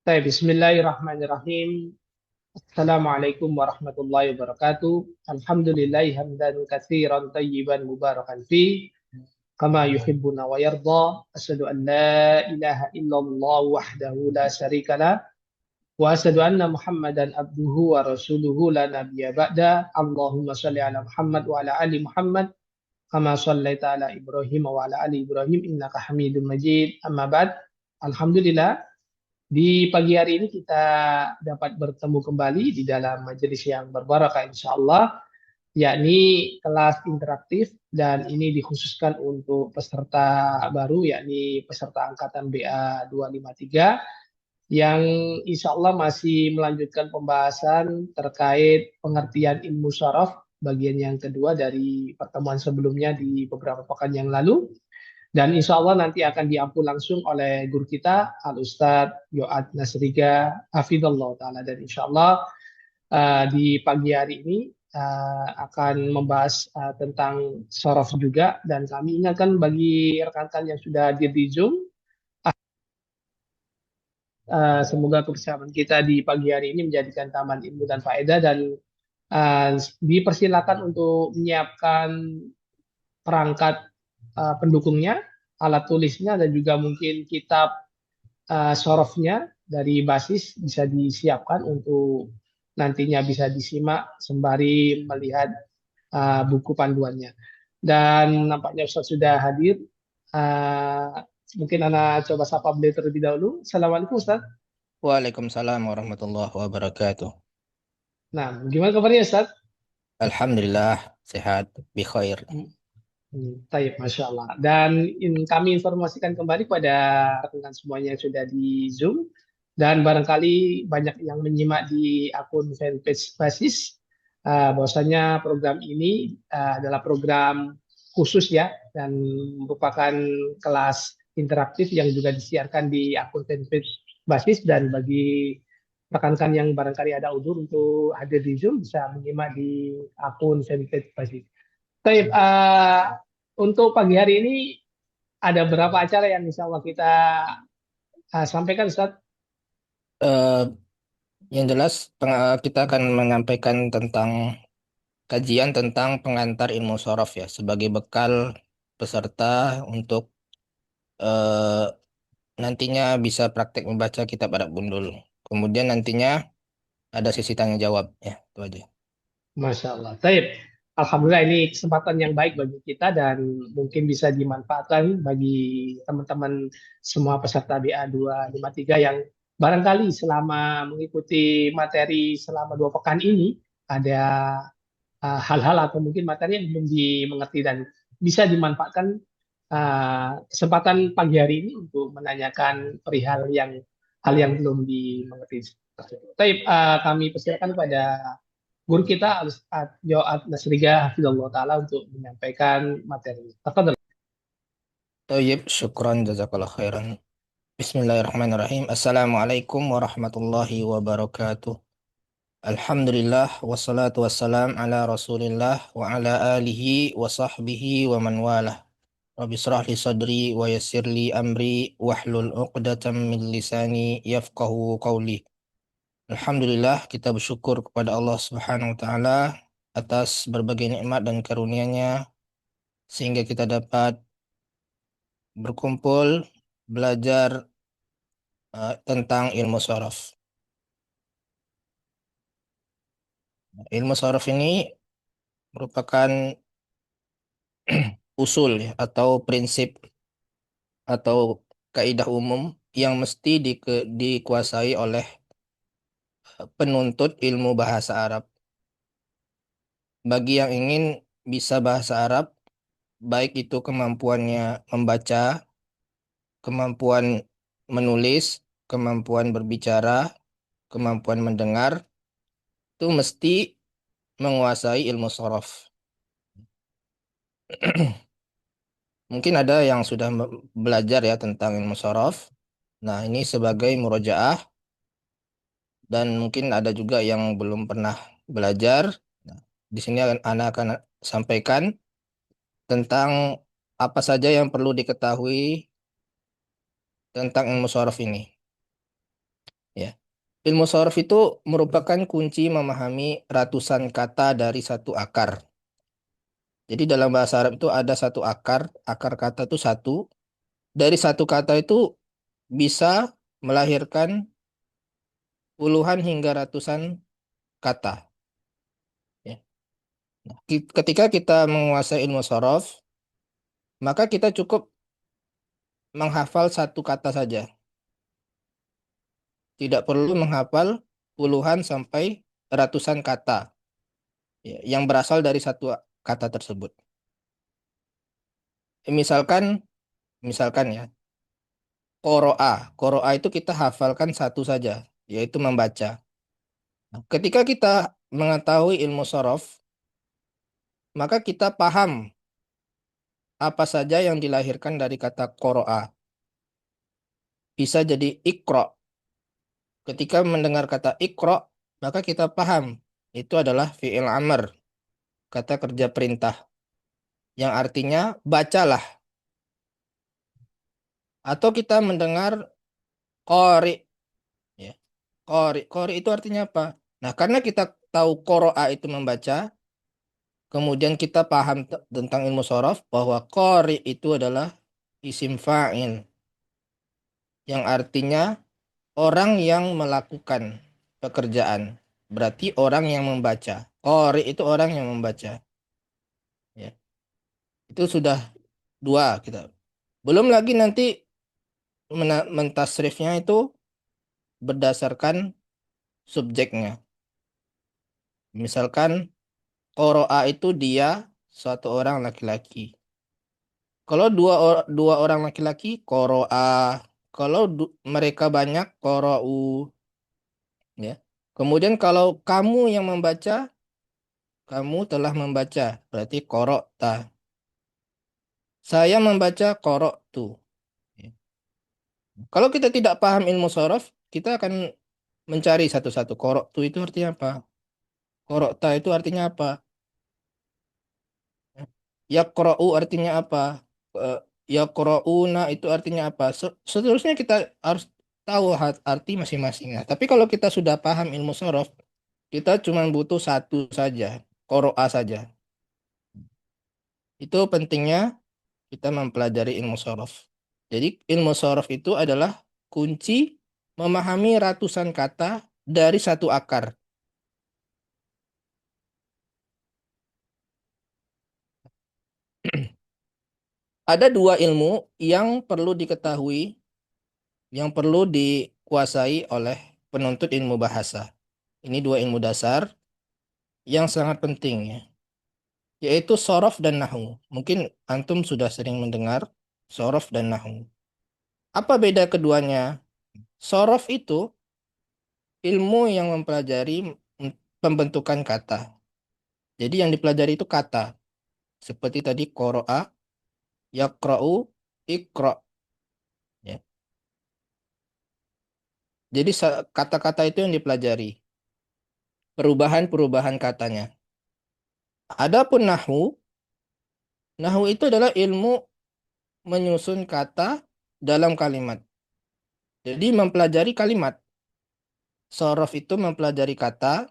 Baik, Bismillahirrahmanirrahim. Assalamualaikum warahmatullahi wabarakatuh. Alhamdulillahi hamdan katsiran tayyiban mubarakan fi kama yuhibbuna wa yarda. Asyhadu an la ilaha illallah wahdahu la syarikalah wa asyhadu anna Muhammadan abduhu wa rasuluhu la nabiyya ba'da. Allahumma shalli ala Muhammad wa ala ali Muhammad kama shallaita ala Ibrahim wa ala ali Ibrahim innaka Hamidum Majid. Amma ba'd. Alhamdulillah, di pagi hari ini kita dapat bertemu kembali di dalam majelis yang berbarakah insya Allah, yakni kelas interaktif, dan ini dikhususkan untuk peserta baru, yakni peserta angkatan BA 253 yang insya Allah masih melanjutkan pembahasan terkait pengertian ilmu syaraf bagian yang kedua dari pertemuan sebelumnya di beberapa pekan yang lalu. Dan insya Allah nanti akan diampu langsung oleh guru kita, Al-Ustadz Yoat Nasriga, Hafidhullah Ta'ala. Dan insya Allah di pagi hari ini akan membahas tentang sorof juga. Dan kami ingatkan bagi rekan-rekan yang sudah hadir di Zoom, semoga kebersamaan kita di pagi hari ini menjadikan taman ilmu dan faedah. Dan dipersilakan untuk menyiapkan perangkat pendukungnya, alat tulisnya, dan juga mungkin kitab sorofnya dari basis bisa disiapkan untuk nantinya bisa disimak sembari melihat buku panduannya. Dan nampaknya Ustaz sudah hadir. Uh, Mungkin Ana coba sapa beliau terlebih dahulu. Assalamualaikum Ustaz. Waalaikumsalam warahmatullahi wabarakatuh. Nah, gimana kabarnya Ustaz? Alhamdulillah sehat, bi khair. Taib, Masya Allah. Dan kami informasikan kembali pada rekan semuanya yang sudah di Zoom. Dan barangkali banyak yang menyimak di akun fanpage Basis. Bahwasanya program ini adalah program khusus ya. Dan merupakan kelas interaktif yang juga disiarkan di akun fanpage Basis. Dan bagi rekan-rekan yang barangkali ada udzur untuk hadir di Zoom, bisa menyimak di akun fanpage Basis. Baik, untuk pagi hari ini ada berapa acara yang insya Allah kita sampaikan, Ustaz? Eh, yang jelas kita akan menyampaikan tentang kajian tentang pengantar ilmu sorof ya sebagai bekal peserta untuk eh, nantinya bisa praktek membaca kitab Arab Gundul. Kemudian nantinya ada sesi tanya jawab ya, itu aja. Masya Allah. Baik. Alhamdulillah ini kesempatan yang baik bagi kita dan mungkin bisa dimanfaatkan bagi teman-teman semua peserta BA 253 yang barangkali selama mengikuti materi selama 2 pekan ini ada hal-hal atau mungkin materi yang belum dimengerti dan bisa dimanfaatkan kesempatan pagi hari ini untuk menanyakan perihal yang hal yang belum dimengerti. Baik, kami persilakan pada guru kita Ustaz Joat Nasriga Hafizullah Ta'ala untuk menyampaikan materi. Tafadhol. Tayyib, syukran jazakallah khairan. Bismillahirrahmanirrahim. Assalamualaikum warahmatullahi wabarakatuh. Alhamdulillah wassalatu wassalam ala Rasulillah wa ala alihi wa sahbihi wa man walah. Rabbi shrah li sadri wa yassir li amri wahlul 'uqdatam min lisani yafqahu qawli. Alhamdulillah, kita bersyukur kepada Allah Subhanahu wa taala atas berbagai nikmat dan karunia-Nya sehingga kita dapat berkumpul belajar tentang ilmu sharaf. Ilmu sharaf ini merupakan usul ya, atau prinsip atau kaidah umum yang mesti dikuasai oleh penuntut ilmu bahasa Arab. Bagi yang ingin bisa bahasa Arab, baik itu kemampuannya membaca, kemampuan menulis, kemampuan berbicara, kemampuan mendengar, itu mesti menguasai ilmu sorof. Mungkin ada yang sudah belajar ya tentang ilmu sorof. Nah, ini sebagai murojaah, dan mungkin ada juga yang belum pernah belajar. Nah, di sini Ana akan sampaikan tentang apa saja yang perlu diketahui tentang ilmu sorof ini. Ya. Ilmu sorof itu merupakan kunci memahami ratusan kata dari satu akar. Jadi dalam bahasa Arab itu ada satu akar, akar kata itu satu. Dari satu kata itu bisa melahirkan puluhan hingga ratusan kata. Ya. Nah, ketika kita menguasai ilmu sorof, maka kita cukup menghafal satu kata saja. Tidak perlu menghafal puluhan sampai ratusan kata, ya, yang berasal dari satu kata tersebut. Misalkan, misalkan ya, koroa. Koroa itu kita hafalkan satu saja, yaitu membaca. Nah, ketika kita mengetahui ilmu sorof, maka kita paham apa saja yang dilahirkan dari kata koroa. Bisa jadi ikro. Ketika mendengar kata ikro, maka kita paham itu adalah fi'il amr, kata kerja perintah, yang artinya bacalah. Atau kita mendengar kori, ya. Kori itu artinya apa? Nah, karena kita tahu koroa itu membaca, kemudian kita paham tentang ilmu sorof bahwa kori itu adalah isim fa'il, yang artinya orang yang melakukan pekerjaan. Berarti orang yang membaca. Kori itu orang yang membaca. Ya. Itu sudah dua kita. Belum lagi nanti mentasrifnya itu berdasarkan subjeknya. Misalkan Qoro'a itu dia suatu orang laki-laki. Kalau dua orang laki-laki, Qoro'a. Kalau mereka banyak, Qoro'u. Ya. Kemudian kalau kamu yang membaca, kamu telah membaca. Berarti Qoro'ta. Saya membaca Qoro'tu. Ya. Kalau kita tidak paham ilmu sorof, kita akan mencari satu-satu. Qoro'tu itu artinya apa? Qoro'ta itu artinya apa? Yaqra'u artinya apa? Eh, Yaqra'una itu artinya apa? Seterusnya kita harus tahu arti masing-masing. Nah, tapi kalau kita sudah paham ilmu sorof, kita cuma butuh satu saja, qoro'a saja. Itu pentingnya kita mempelajari ilmu sorof. Jadi ilmu sorof itu adalah kunci memahami ratusan kata dari satu akar. Ada dua ilmu yang perlu diketahui, yang perlu dikuasai oleh penuntut ilmu bahasa. Ini dua ilmu dasar yang sangat penting ya, yaitu sorof dan nahu. Mungkin antum sudah sering mendengar sorof dan nahu. Apa beda keduanya? Sorof itu ilmu yang mempelajari pembentukan kata. Jadi yang dipelajari itu kata. Seperti tadi qoro'a, yaqra'u, iqra'. Ya. Jadi kata-kata itu yang dipelajari. Perubahan-perubahan katanya. Adapun nahu itu adalah ilmu menyusun kata dalam kalimat. Jadi mempelajari kalimat. Sorof itu mempelajari kata,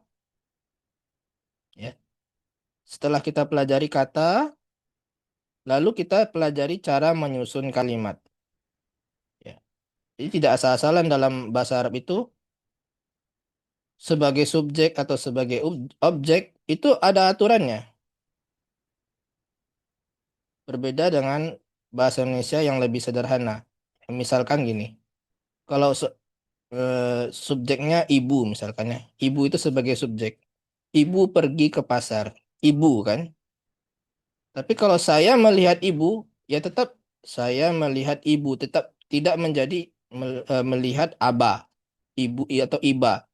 ya. Setelah kita pelajari kata, lalu kita pelajari cara menyusun kalimat. Ya. Jadi tidak asal-asalan dalam bahasa Arab itu sebagai subjek atau sebagai objek itu ada aturannya. Berbeda dengan bahasa Indonesia yang lebih sederhana. Misalkan gini, kalau subjeknya ibu misalkan ya, ibu itu sebagai subjek. Ibu pergi ke pasar, ibu kan. Tapi kalau saya melihat ibu, ya tetap saya melihat ibu, tetap tidak menjadi melihat aba, ibu atau iba,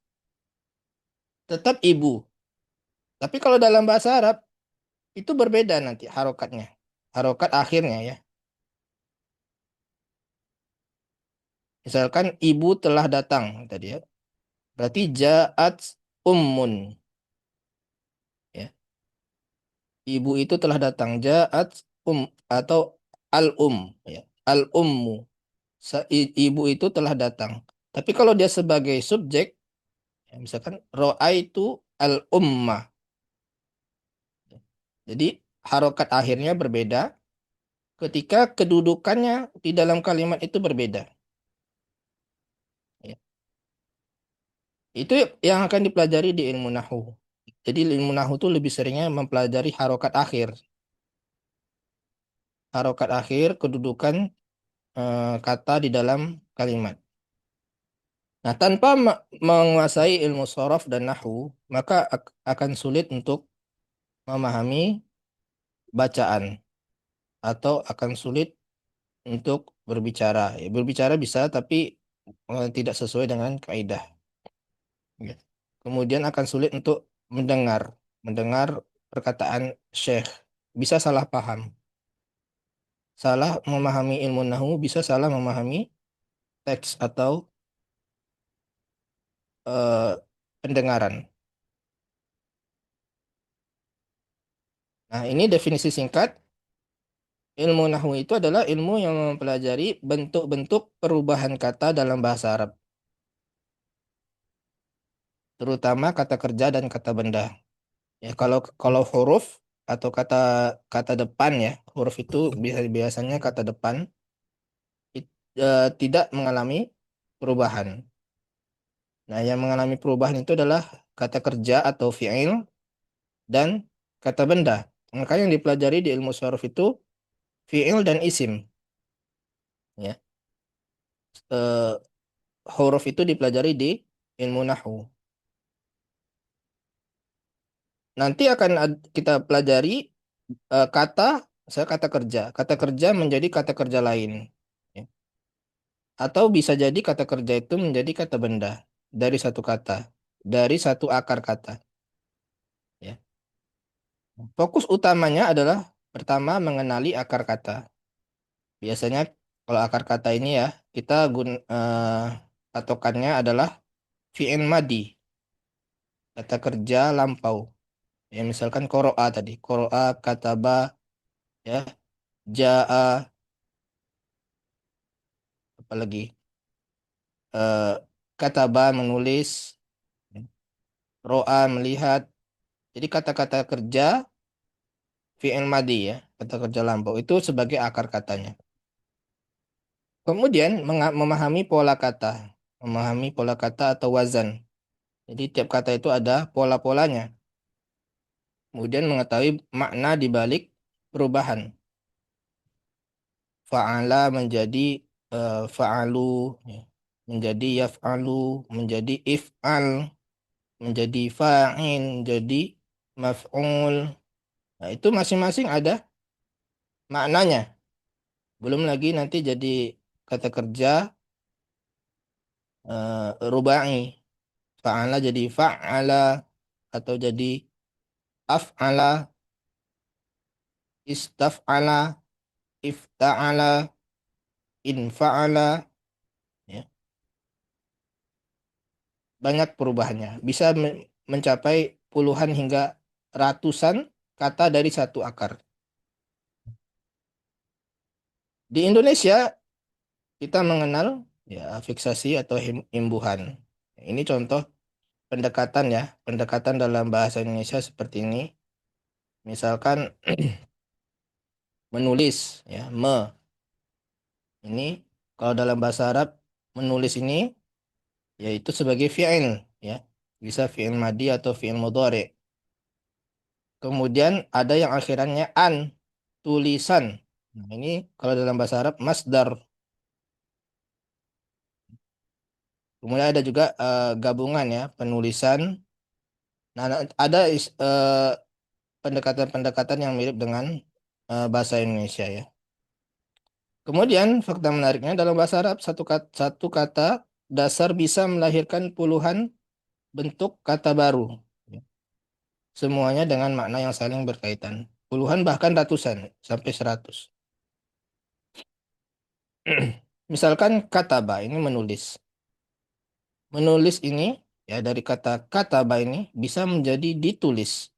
tetap ibu. Tapi kalau dalam bahasa Arab itu berbeda nanti harokatnya, harokat akhirnya ya. Misalkan ibu telah datang tadi ya, berarti ja'at ummun, ya. Ibu itu telah datang, ja'at atau al ya, al ummu. Ibu itu telah datang. Tapi kalau dia sebagai subjek, ya, misalkan ro'aitu al-ummah. Jadi harokat akhirnya berbeda ketika kedudukannya di dalam kalimat itu berbeda. Ya. Itu yang akan dipelajari di ilmu nahu. Jadi ilmu nahu itu lebih seringnya mempelajari harokat akhir. Harokat akhir, kedudukan kata di dalam kalimat. Nah, tanpa menguasai ilmu sorof dan nahu, maka akan sulit untuk memahami bacaan atau akan sulit untuk berbicara. Ya, berbicara bisa, tapi tidak sesuai dengan kaidah. Ya. Kemudian akan sulit untuk mendengar, mendengar perkataan syekh. Bisa salah paham. Salah memahami ilmu nahu bisa salah memahami teks atau eh, pendengaran. Nah, ini definisi singkat. Ilmu nahwu itu adalah ilmu yang mempelajari bentuk-bentuk perubahan kata dalam bahasa Arab, terutama kata kerja dan kata benda. Ya, kalau kalau huruf atau kata kata depan ya, huruf itu biasanya kata depan tidak mengalami perubahan. Nah, yang mengalami perubahan itu adalah kata kerja atau fi'il dan kata benda. Maka yang dipelajari di ilmu sarf itu fi'il dan isim. Ya. Eh, Huruf itu dipelajari di ilmu nahwu. Nanti akan kita pelajari kata, saya kata kerja. Kata kerja menjadi kata kerja lain. Ya. Atau bisa jadi kata kerja itu menjadi kata benda dari satu kata, dari satu akar kata. Ya. Fokus utamanya adalah pertama mengenali akar kata. Biasanya kalau akar kata ini ya kita patokannya adalah fi'il madi, kata kerja lampau. Ya misalkan koro'a tadi, koro'a, kataba, ya, ja'a, apalagi eh, kataba menulis, ro'a melihat. Jadi kata-kata kerja fi'il madi ya, kata kerja lampau itu sebagai akar katanya. Kemudian memahami pola kata, memahami pola kata atau wazan. Jadi tiap kata itu ada pola-polanya. Kemudian mengetahui makna di balik perubahan. Fa'ala menjadi fa'alu, ya. Menjadi yaf'alu, menjadi if'al, menjadi fa'il, jadi maf'ul. Nah, itu masing-masing ada maknanya. Belum lagi nanti jadi kata kerja rubai. Fa'ala jadi fa'ala atau jadi af'ala, istaf'ala, ifta'ala, infa'ala. Ya. Banyak perubahannya. Bisa mencapai puluhan hingga ratusan kata dari satu akar. Di Indonesia kita mengenal ya fiksasi atau imbuhan. Ini contoh pendekatan ya, pendekatan dalam bahasa Indonesia seperti ini. Misalkan menulis ya, ini kalau dalam bahasa Arab menulis ini yaitu sebagai fi'il ya. Bisa fi'il madi atau fi'il mudhari. Kemudian ada yang akhirannya an, tulisan. Nah, ini kalau dalam bahasa Arab masdar. Kemudian ada juga gabungan ya, penulisan. Nah, ada pendekatan-pendekatan yang mirip dengan bahasa Indonesia ya. Kemudian fakta menariknya dalam bahasa Arab satu kata dasar bisa melahirkan puluhan bentuk kata baru. Semuanya dengan makna yang saling berkaitan. Puluhan bahkan ratusan sampai 100. Misalkan kataba ini menulis. Menulis ini ya dari kata kataba ini bisa menjadi ditulis.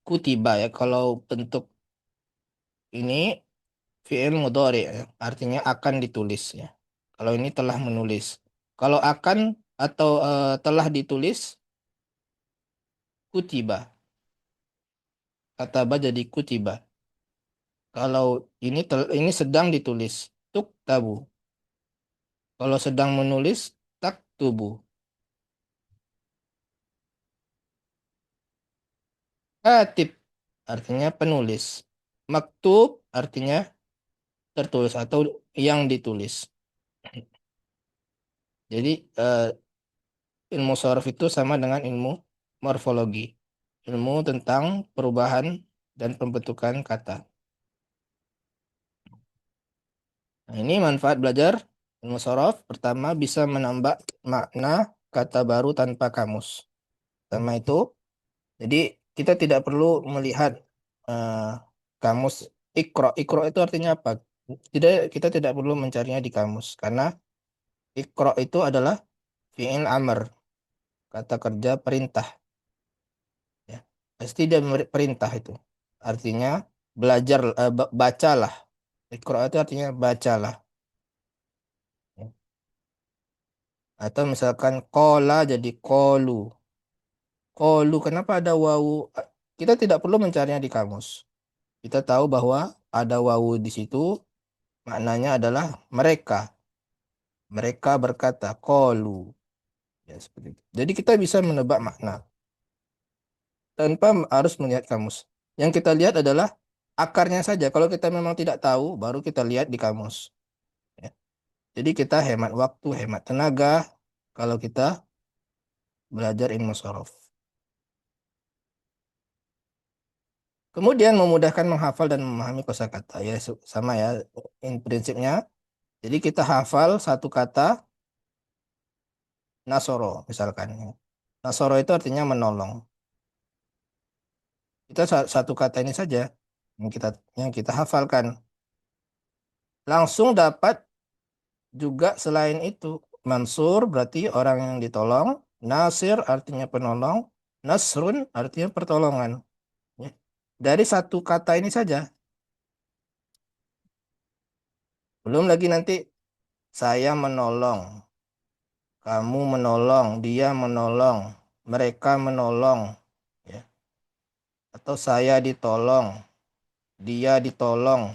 Kutiba ya kalau bentuk ini fi'il mudhari ya. Artinya akan ditulis ya. Kalau ini telah menulis. Kalau akan atau telah ditulis, kutiba. Kataba jadi kutiba. Kalau ini sedang ditulis, tuktabu. Kalau sedang menulis, taktubu. Katib artinya penulis. Maktub artinya tertulis atau yang ditulis. Jadi ilmu sorof itu sama dengan ilmu morfologi. Ilmu tentang perubahan dan pembentukan kata. Nah, ini manfaat belajar ilmu sorof. Pertama, bisa menambah makna kata baru tanpa kamus. Pertama itu, jadi kita tidak perlu melihat eh, kamus ikro. Ikro itu artinya apa? Kita tidak perlu mencarinya di kamus. Karena ikro itu adalah fi'il amr, kata kerja perintah. Ya. Pasti dia memberi perintah itu. Artinya belajar, bacalah. Ikro itu artinya bacalah. Ya. Atau misalkan kola jadi kolu. Kolu, kenapa ada wawu? Kita tidak perlu mencarinya di kamus. Kita tahu bahwa ada wawu di situ, maknanya adalah mereka. Mereka berkata, kolu. Ya, seperti itu. Jadi kita bisa menebak makna tanpa harus melihat kamus. Yang kita lihat adalah akarnya saja. Kalau kita memang tidak tahu, baru kita lihat di kamus. Ya. Jadi kita hemat waktu, hemat tenaga kalau kita belajar ilmu sorof. Kemudian memudahkan menghafal dan memahami kosakata. Ya sama ya prinsipnya. Jadi kita hafal satu kata nasoro misalkan. Nasoro itu artinya menolong. Kita satu kata ini saja yang kita hafalkan. Langsung dapat juga selain itu. Mansur berarti orang yang ditolong. Nasir artinya penolong. Nasrun artinya pertolongan. Ya. Dari satu kata ini saja. Belum lagi nanti saya menolong. Kamu menolong. Dia menolong. Mereka menolong. Ya. Atau saya ditolong. Dia ditolong.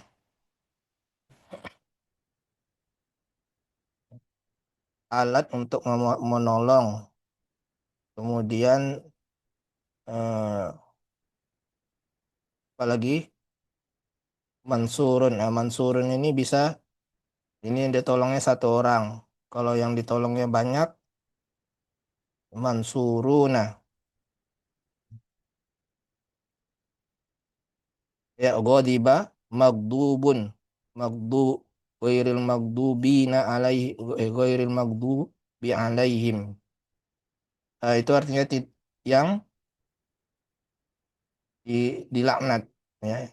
Alat untuk menolong. Kemudian apalagi mansurun. Nah, mansurun ini bisa ini yang ditolongnya satu orang. Kalau yang ditolongnya banyak, mansuruna. Ya, ghadiba magdubun. Magdu ghairil magdubina alaihi ghairil magdubi alaihim. Itu artinya yang dilaknat ya,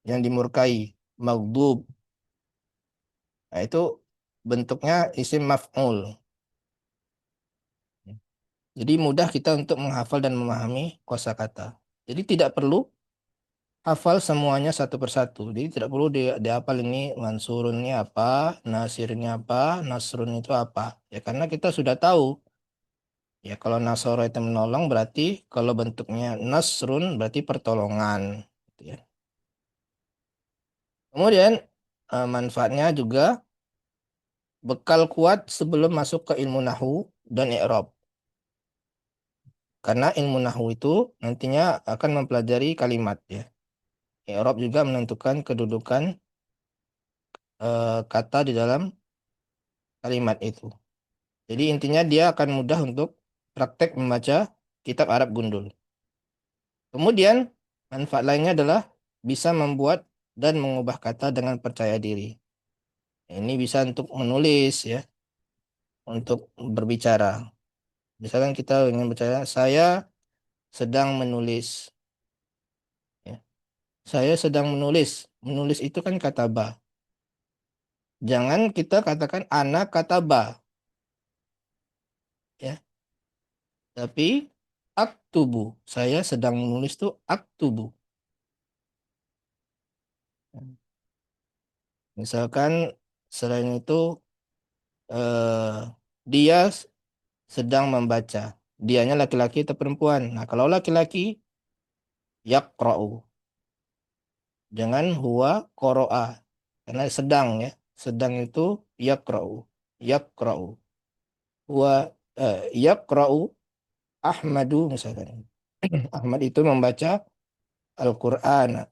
yang dimurkai. Magdub. Nah, itu bentuknya isim maf'ul. Jadi mudah kita untuk menghafal dan memahami kosakata. Jadi tidak perlu hafal semuanya satu persatu. Jadi tidak perlu dihafal ini mansurun ini apa, nasir ini apa, nasrun itu apa. Ya karena kita sudah tahu. Ya kalau nasoro itu menolong berarti kalau bentuknya nasrun berarti pertolongan. Gitu ya. Kemudian manfaatnya juga bekal kuat sebelum masuk ke ilmu nahu dan i'rab. Karena ilmu nahu itu nantinya akan mempelajari kalimat ya. I'rab juga menentukan kedudukan kata di dalam kalimat itu. Jadi intinya dia akan mudah untuk praktek membaca kitab Arab gundul. Kemudian manfaat lainnya adalah bisa membuat dan mengubah kata dengan percaya diri. Ini bisa untuk menulis ya, untuk berbicara. Misalkan kita ingin berbicara, saya sedang menulis. Ya. Saya sedang menulis. Menulis itu kan kata ba. Jangan kita katakan anak kata ba. Ya. Tapi aktubu. Saya sedang menulis tuh aktubu. Misalkan selain itu eh, dia sedang membaca. Dianya laki-laki atau perempuan. Nah, kalau laki-laki yaqra'u. Jangan huwa qara'a. Karena sedang ya. Sedang itu yaqra'u. Yaqra'u. Huwa yaqra'u Ahmadu misalkan. Ahmad itu membaca Al-Qur'an.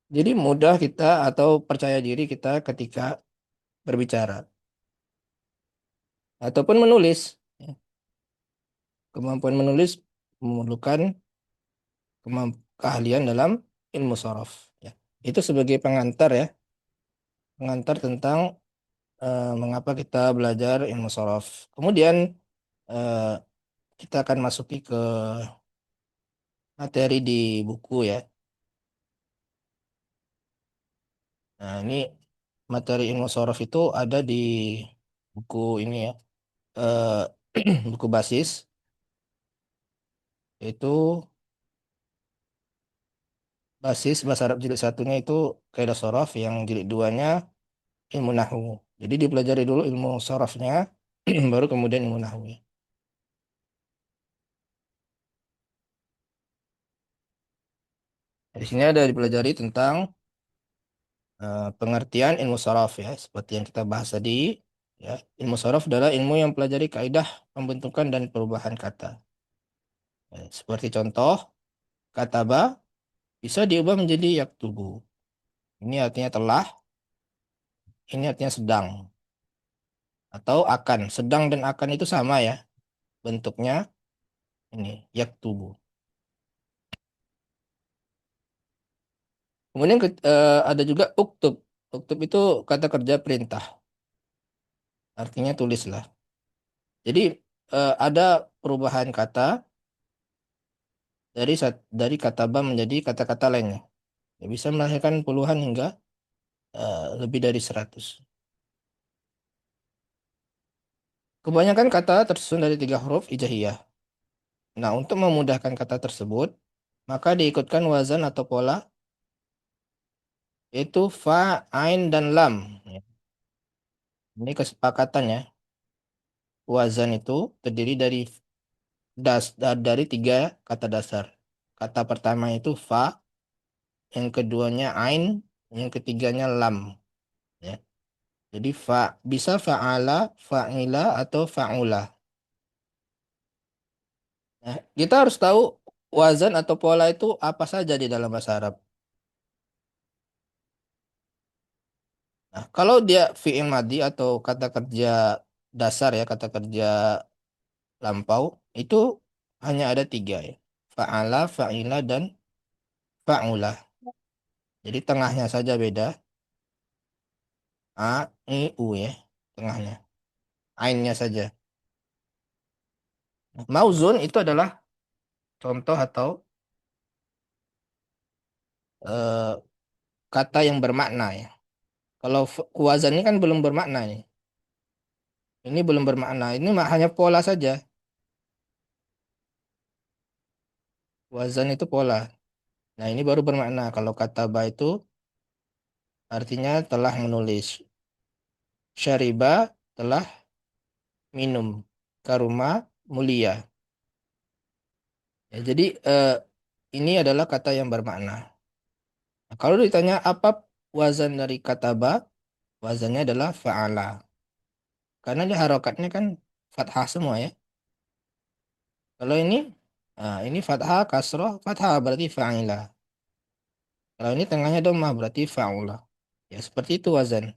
Jadi mudah kita atau percaya diri kita ketika berbicara ataupun menulis. Kemampuan menulis memerlukan keahlian dalam ilmu sorof. Ya. Itu sebagai pengantar ya, pengantar tentang mengapa kita belajar ilmu sorof. Kemudian eh, kita akan masuki ke materi di buku ya. Nah ini materi ilmu sorof itu ada di buku ini ya, buku basis itu basis bahasa Arab jilid satunya itu kaidah sorof, yang jilid duanya ilmu nahwu. Jadi dipelajari dulu ilmu sorofnya, baru kemudian ilmu nahwu. Di sini ada dipelajari tentang pengertian ilmu sorof ya, seperti yang kita bahas tadi. Ya, ilmu sorof adalah ilmu yang pelajari kaidah pembentukan dan perubahan kata. Ya, seperti contoh, kata ba bisa diubah menjadi yaktubu. Ini artinya telah, ini artinya sedang. Atau akan. Sedang dan akan itu sama ya, bentuknya ini, yaktubu. Kemudian ada juga uktub. Uktub itu kata kerja perintah. Artinya tulislah. Jadi ada perubahan kata dari kata ba menjadi kata-kata lainnya. Ya, bisa melahirkan puluhan hingga lebih dari 100. Kebanyakan kata tersusun dari 3 huruf hijaiyah. Nah, untuk memudahkan kata tersebut, maka diikutkan wazan atau pola, yaitu fa, ain, dan lam. Ya, ini kesepakatannya. Wazan itu terdiri dari 3 kata dasar. Kata pertama itu fa, yang keduanya ain, yang ketiganya lam. Ya. Jadi bisa fa'ala, fa'ila, atau fa'ula. Nah, kita harus tahu wazan atau pola itu apa saja di dalam bahasa Arab. Nah, kalau dia fi'il madi atau kata kerja dasar ya, kata kerja lampau, itu hanya ada 3 ya. Fa'ala, fa'ila, dan fa'ula. Jadi tengahnya saja beda. A, I, U ya, tengahnya. Ainnya saja. Mauzun itu adalah contoh atau eh, kata yang bermakna ya. Kalau wazan ini kan belum bermakna nih. Ini belum bermakna. Ini hanya pola saja. Wazan itu pola. Nah, ini baru bermakna. Kalau kata ba itu artinya telah menulis. Syariba telah minum. Karuma mulia. Ya, jadi ini adalah kata yang bermakna. Nah, kalau ditanya apa wazan dari kata ba, wazannya adalah fa'ala. Karena dia harokatnya kan fathah semua ya. Kalau ini fathah, kasroh, fathah berarti fa'ila. Kalau ini tengahnya dhammah berarti fa'ula. Ya, seperti itu wazan.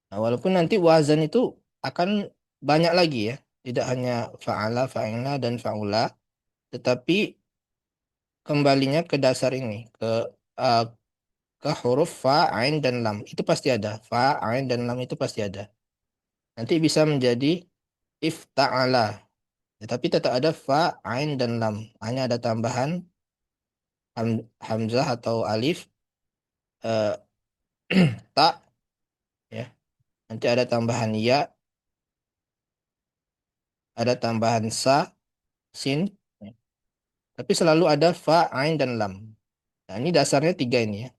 Nah, walaupun nanti wazan itu akan banyak lagi ya. Tidak hanya fa'ala, fa'ila, dan fa'ula. Tetapi kembalinya ke dasar ini. Uh, ke huruf fa, ain, dan lam. Itu pasti ada. Fa, ain, dan lam itu pasti ada. Nanti bisa menjadi ifta'ala. Tetapi tetap ada fa, ain, dan lam. Hanya ada tambahan hamzah atau alif, eh, ta, ya. Nanti ada tambahan ya, ada tambahan sa, sin. Ya. Tapi selalu ada fa, ain, dan lam. Nah, ini dasarnya 3 ini ya.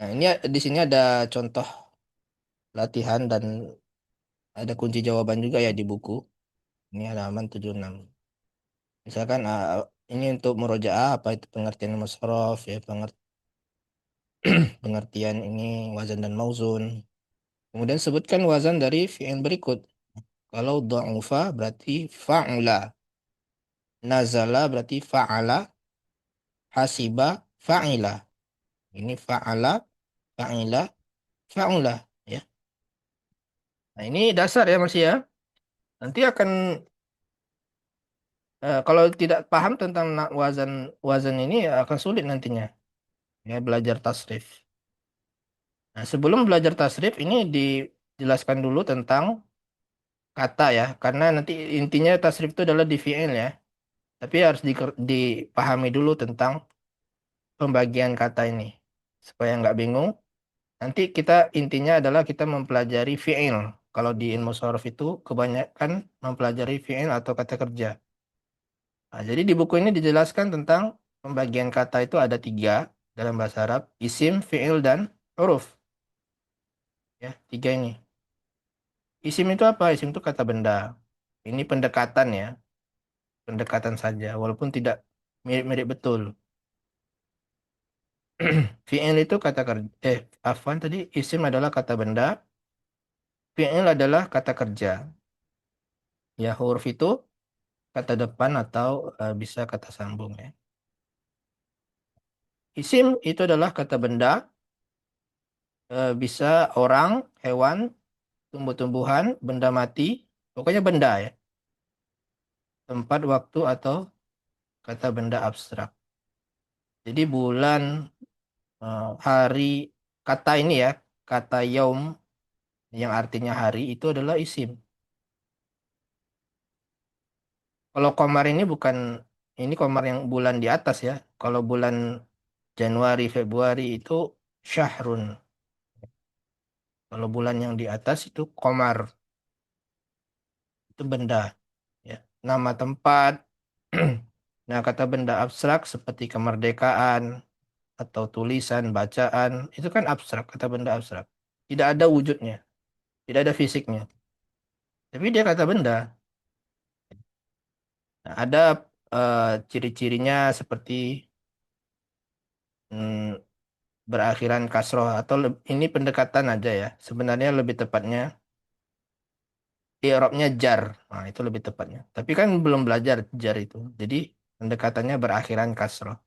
Nah, ini di sini ada contoh latihan dan ada kunci jawaban juga ya di buku. Ini halaman 76. Misalkan ini untuk murojaah apa itu pengertian musrof ya, pengertian ini wazan dan mauzun. Kemudian sebutkan wazan dari fi'il berikut. Kalau dha'ufa berarti fa'ula. Nazala berarti fa'ala. Hasiba fa'ila. Ini fa'ala, fa'ila, fa'ula. Ya. Nah, ini dasar ya masih ya. Nanti akan kalau tidak paham tentang wazan wazan ini ya akan sulit nantinya ya belajar tasrif. Nah, sebelum belajar tasrif ini dijelaskan dulu tentang kata ya, karena nanti intinya tasrif itu adalah di fi'il ya. Tapi harus dipahami dulu tentang pembagian kata ini supaya nggak bingung. Nanti kita intinya adalah kita mempelajari fi'il. Kalau di ilmu sorof itu kebanyakan mempelajari fi'il atau kata kerja. Nah, jadi di buku ini dijelaskan tentang pembagian kata itu ada tiga dalam bahasa Arab, isim, fi'il, dan huruf. Ya, tiga ini. Isim itu apa? Isim itu kata benda. Ini pendekatan ya, pendekatan saja, walaupun tidak mirip-mirip betul. Fi'il itu kata kerja, afwan tadi, isim adalah kata benda, fi'il adalah kata kerja. Ya, huruf itu kata depan atau bisa kata sambung ya. Isim itu adalah kata benda, bisa orang, hewan, tumbuh-tumbuhan, benda mati, pokoknya benda ya. Tempat, waktu, atau kata benda abstrak. Jadi bulan, hari, kata ini ya, kata yaum yang artinya hari itu adalah isim. Kalau komar ini bukan, ini komar yang bulan di atas ya. Kalau bulan Januari, Februari itu syahrun. Kalau bulan yang di atas itu komar, itu benda ya. Nama tempat, nah kata benda abstrak seperti kemerdekaan atau tulisan, bacaan, itu kan abstrak, kata benda abstrak. Tidak ada wujudnya, tidak ada fisiknya. Tapi dia kata benda. Nah, ada ciri-cirinya seperti mm, berakhiran kasroh atau ini pendekatan aja ya. Sebenarnya lebih tepatnya i'rabnya jar. Nah, itu lebih tepatnya. Tapi kan belum belajar jar itu. Jadi pendekatannya berakhiran kasroh.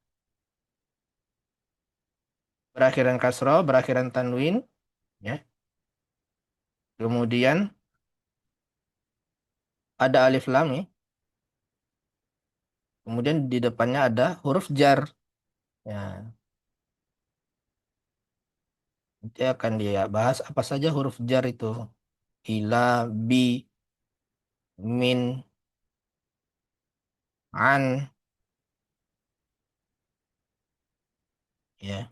Berakhiran kasroh, berakhiran tanwin, ya. Kemudian ada alif lam ya. Kemudian di depannya ada huruf jar. Ya, nanti akan dia bahas apa saja huruf jar itu. Ila, bi, min, an, ya.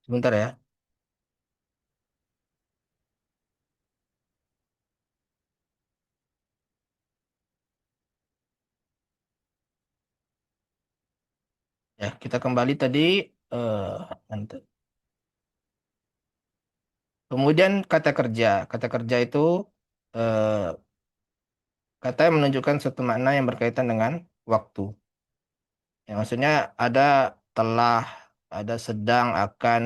Sebentar ya. Ya, kita kembali tadi eh nanti. Kemudian kata kerja. Kata kerja itu eh, kata yang menunjukkan suatu makna yang berkaitan dengan waktu. Ya, maksudnya ada telah, ada sedang, akan,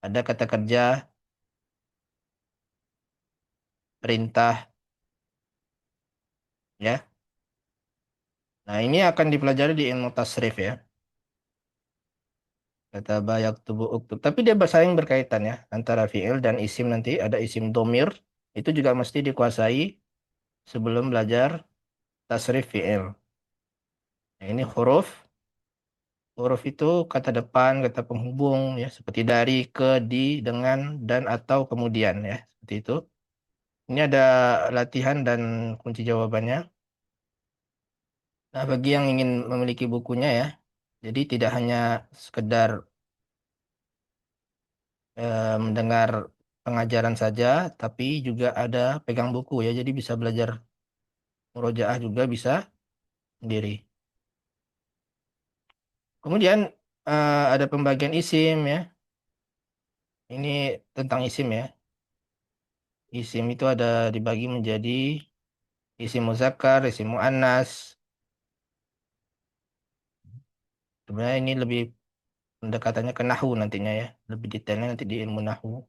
ada kata kerja, perintah, ya. Nah, ini akan dipelajari di ilmu tasrif ya. Kata bayak tubuh uktub. Tapi dia bersaing berkaitan ya antara fiil dan isim nanti. Ada isim domir. Itu juga mesti dikuasai sebelum belajar tasrif fiil. Nah, ini huruf. Huruf itu kata depan, kata penghubung ya. Seperti dari, ke, di, dengan, dan, atau, kemudian ya. Seperti itu. Ini ada latihan dan kunci jawabannya. Nah, bagi yang ingin memiliki bukunya ya. Jadi tidak hanya sekedar mendengar pengajaran saja, tapi juga ada pegang buku ya. Jadi bisa belajar murojaah juga bisa sendiri. Kemudian ada pembagian isim ya. Ini tentang isim ya. Isim itu ada dibagi menjadi isim muzakkar, isim muannas. Sebenarnya ini lebih pendekatannya ke nahwu nantinya ya. Lebih detailnya nanti di ilmu nahwu.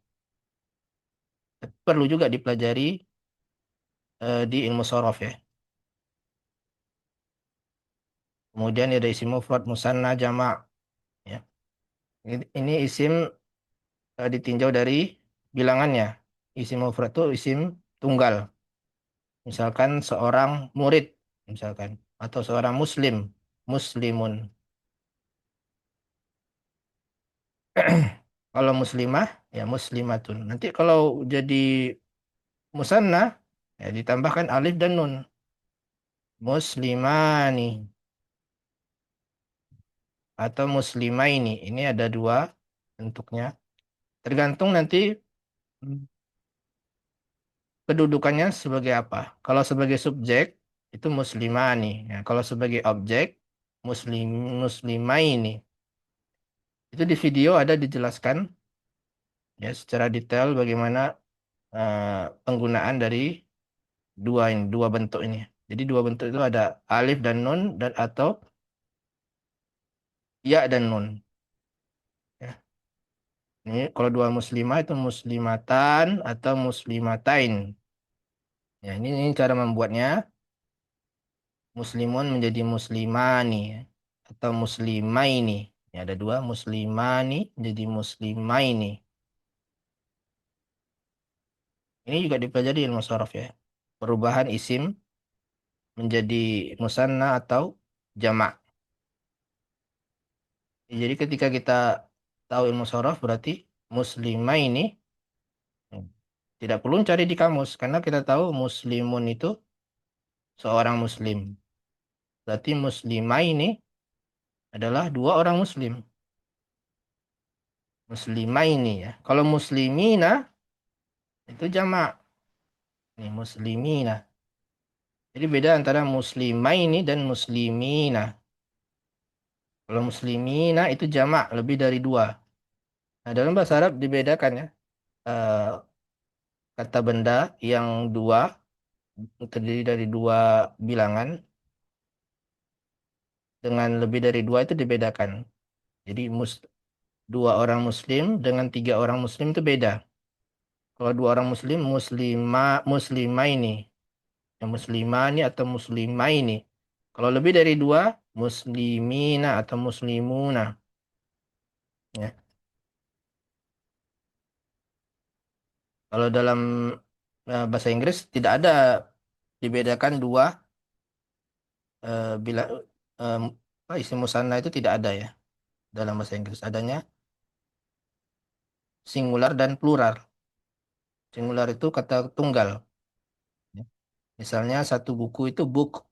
Tapi perlu juga dipelajari di ilmu sorof ya. Kemudian ada isim mufrad, musanna, jamak ya. Ini isim ditinjau dari bilangannya. Isim mufrad itu isim tunggal. Misalkan seorang murid, misalkan, atau seorang muslim, muslimun. Kalau muslimah, ya muslimatun. Nanti kalau jadi musanna, ya ditambahkan alif dan nun. Muslimani atau muslimaini. Ini ada dua bentuknya. Tergantung nanti kedudukannya sebagai apa. Kalau sebagai subjek, itu muslimani. Ya, kalau sebagai objek, muslim muslimaini. Itu di video ada dijelaskan ya secara detail bagaimana penggunaan dari dua bentuk ini. Jadi dua bentuk itu ada alif dan nun dan atau ya dan nun. Ya. Ini kalau dua muslimah itu muslimatan atau muslimatain. Ya, ini cara membuatnya. Muslimun menjadi muslimani ya. Atau muslimaini. Ya, ada dua muslimani menjadi muslimaini. Ini juga dipelajari ilmu sorof ya. Perubahan isim menjadi musanna atau jamak. Jadi ketika kita tahu ilmu sorof berarti muslimah ini tidak perlu cari di kamus karena kita tahu muslimun itu seorang muslim. Berarti muslimah ini adalah dua orang muslim. Muslimah ini ya. Kalau muslimina itu jamak. Ini muslimina. Jadi beda antara muslimah ini dan muslimina. Kalau muslimina itu jamak lebih dari dua. Nah, dalam bahasa Arab dibedakan ya. Eh, kata benda yang dua terdiri dari dua bilangan dengan lebih dari dua itu dibedakan. Jadi dua orang muslim dengan tiga orang muslim itu beda. Kalau dua orang muslim, muslimah ini, yang muslimah ini atau muslimah ini. Kalau lebih dari dua, muslimina atau muslimuna. Ya. Kalau dalam bahasa Inggris tidak ada dibedakan dua bila isim musanna itu tidak ada ya dalam bahasa Inggris. Adanya singular dan plural. Singular itu kata tunggal. Ya. Misalnya satu buku itu book.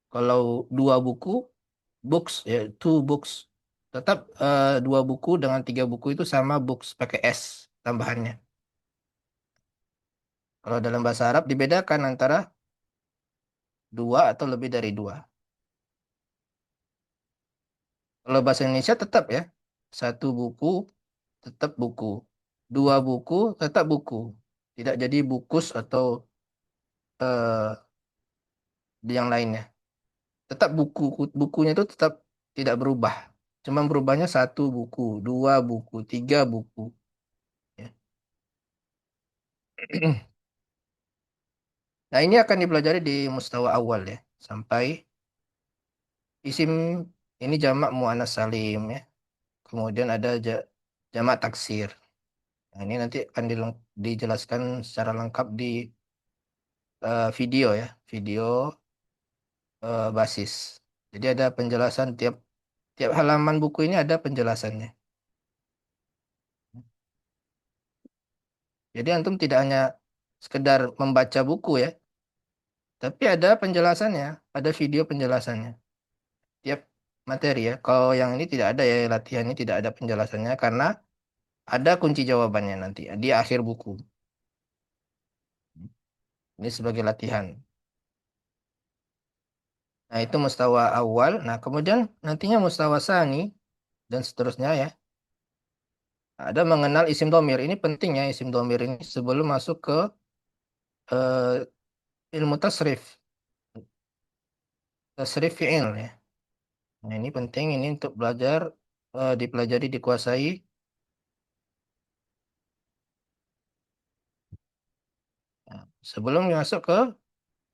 Kalau dua buku, books, ya two books. Tetap dua buku dengan tiga buku itu sama books, pakai S tambahannya. Kalau dalam bahasa Arab dibedakan antara dua atau lebih dari dua. Kalau bahasa Indonesia tetap ya, satu buku tetap buku. Dua buku tetap buku. Tidak jadi bukus atau eh, yang lainnya. Tetap bukunya itu tetap tidak berubah. Cuma berubahnya satu buku, dua buku, tiga buku. Ya. Nah ini akan dipelajari di mustawa awal ya. Sampai isim ini jamak muannas salim ya. Kemudian ada jamak taksir. Nah, ini nanti akan dijelaskan secara lengkap di video ya. Video basis. Jadi ada penjelasan tiap tiap halaman buku ini ada penjelasannya. Jadi antum tidak hanya sekedar membaca buku ya, tapi ada penjelasannya, ada video penjelasannya. Tiap materi ya. Kalau yang ini tidak ada ya, latihan ini tidak ada penjelasannya karena Ada kunci jawabannya nanti di akhir buku. Ini sebagai latihan. Nah, itu mustawa awal. Nah, kemudian nantinya mustawa sani dan seterusnya ya. Ada mengenal isim domir. Ini penting ya isim domir ini sebelum masuk ke eh, ilmu tasrif. Tasrif fi'il ya. Nah, ini penting ini untuk belajar dipelajari dikuasai nah, sebelum masuk ke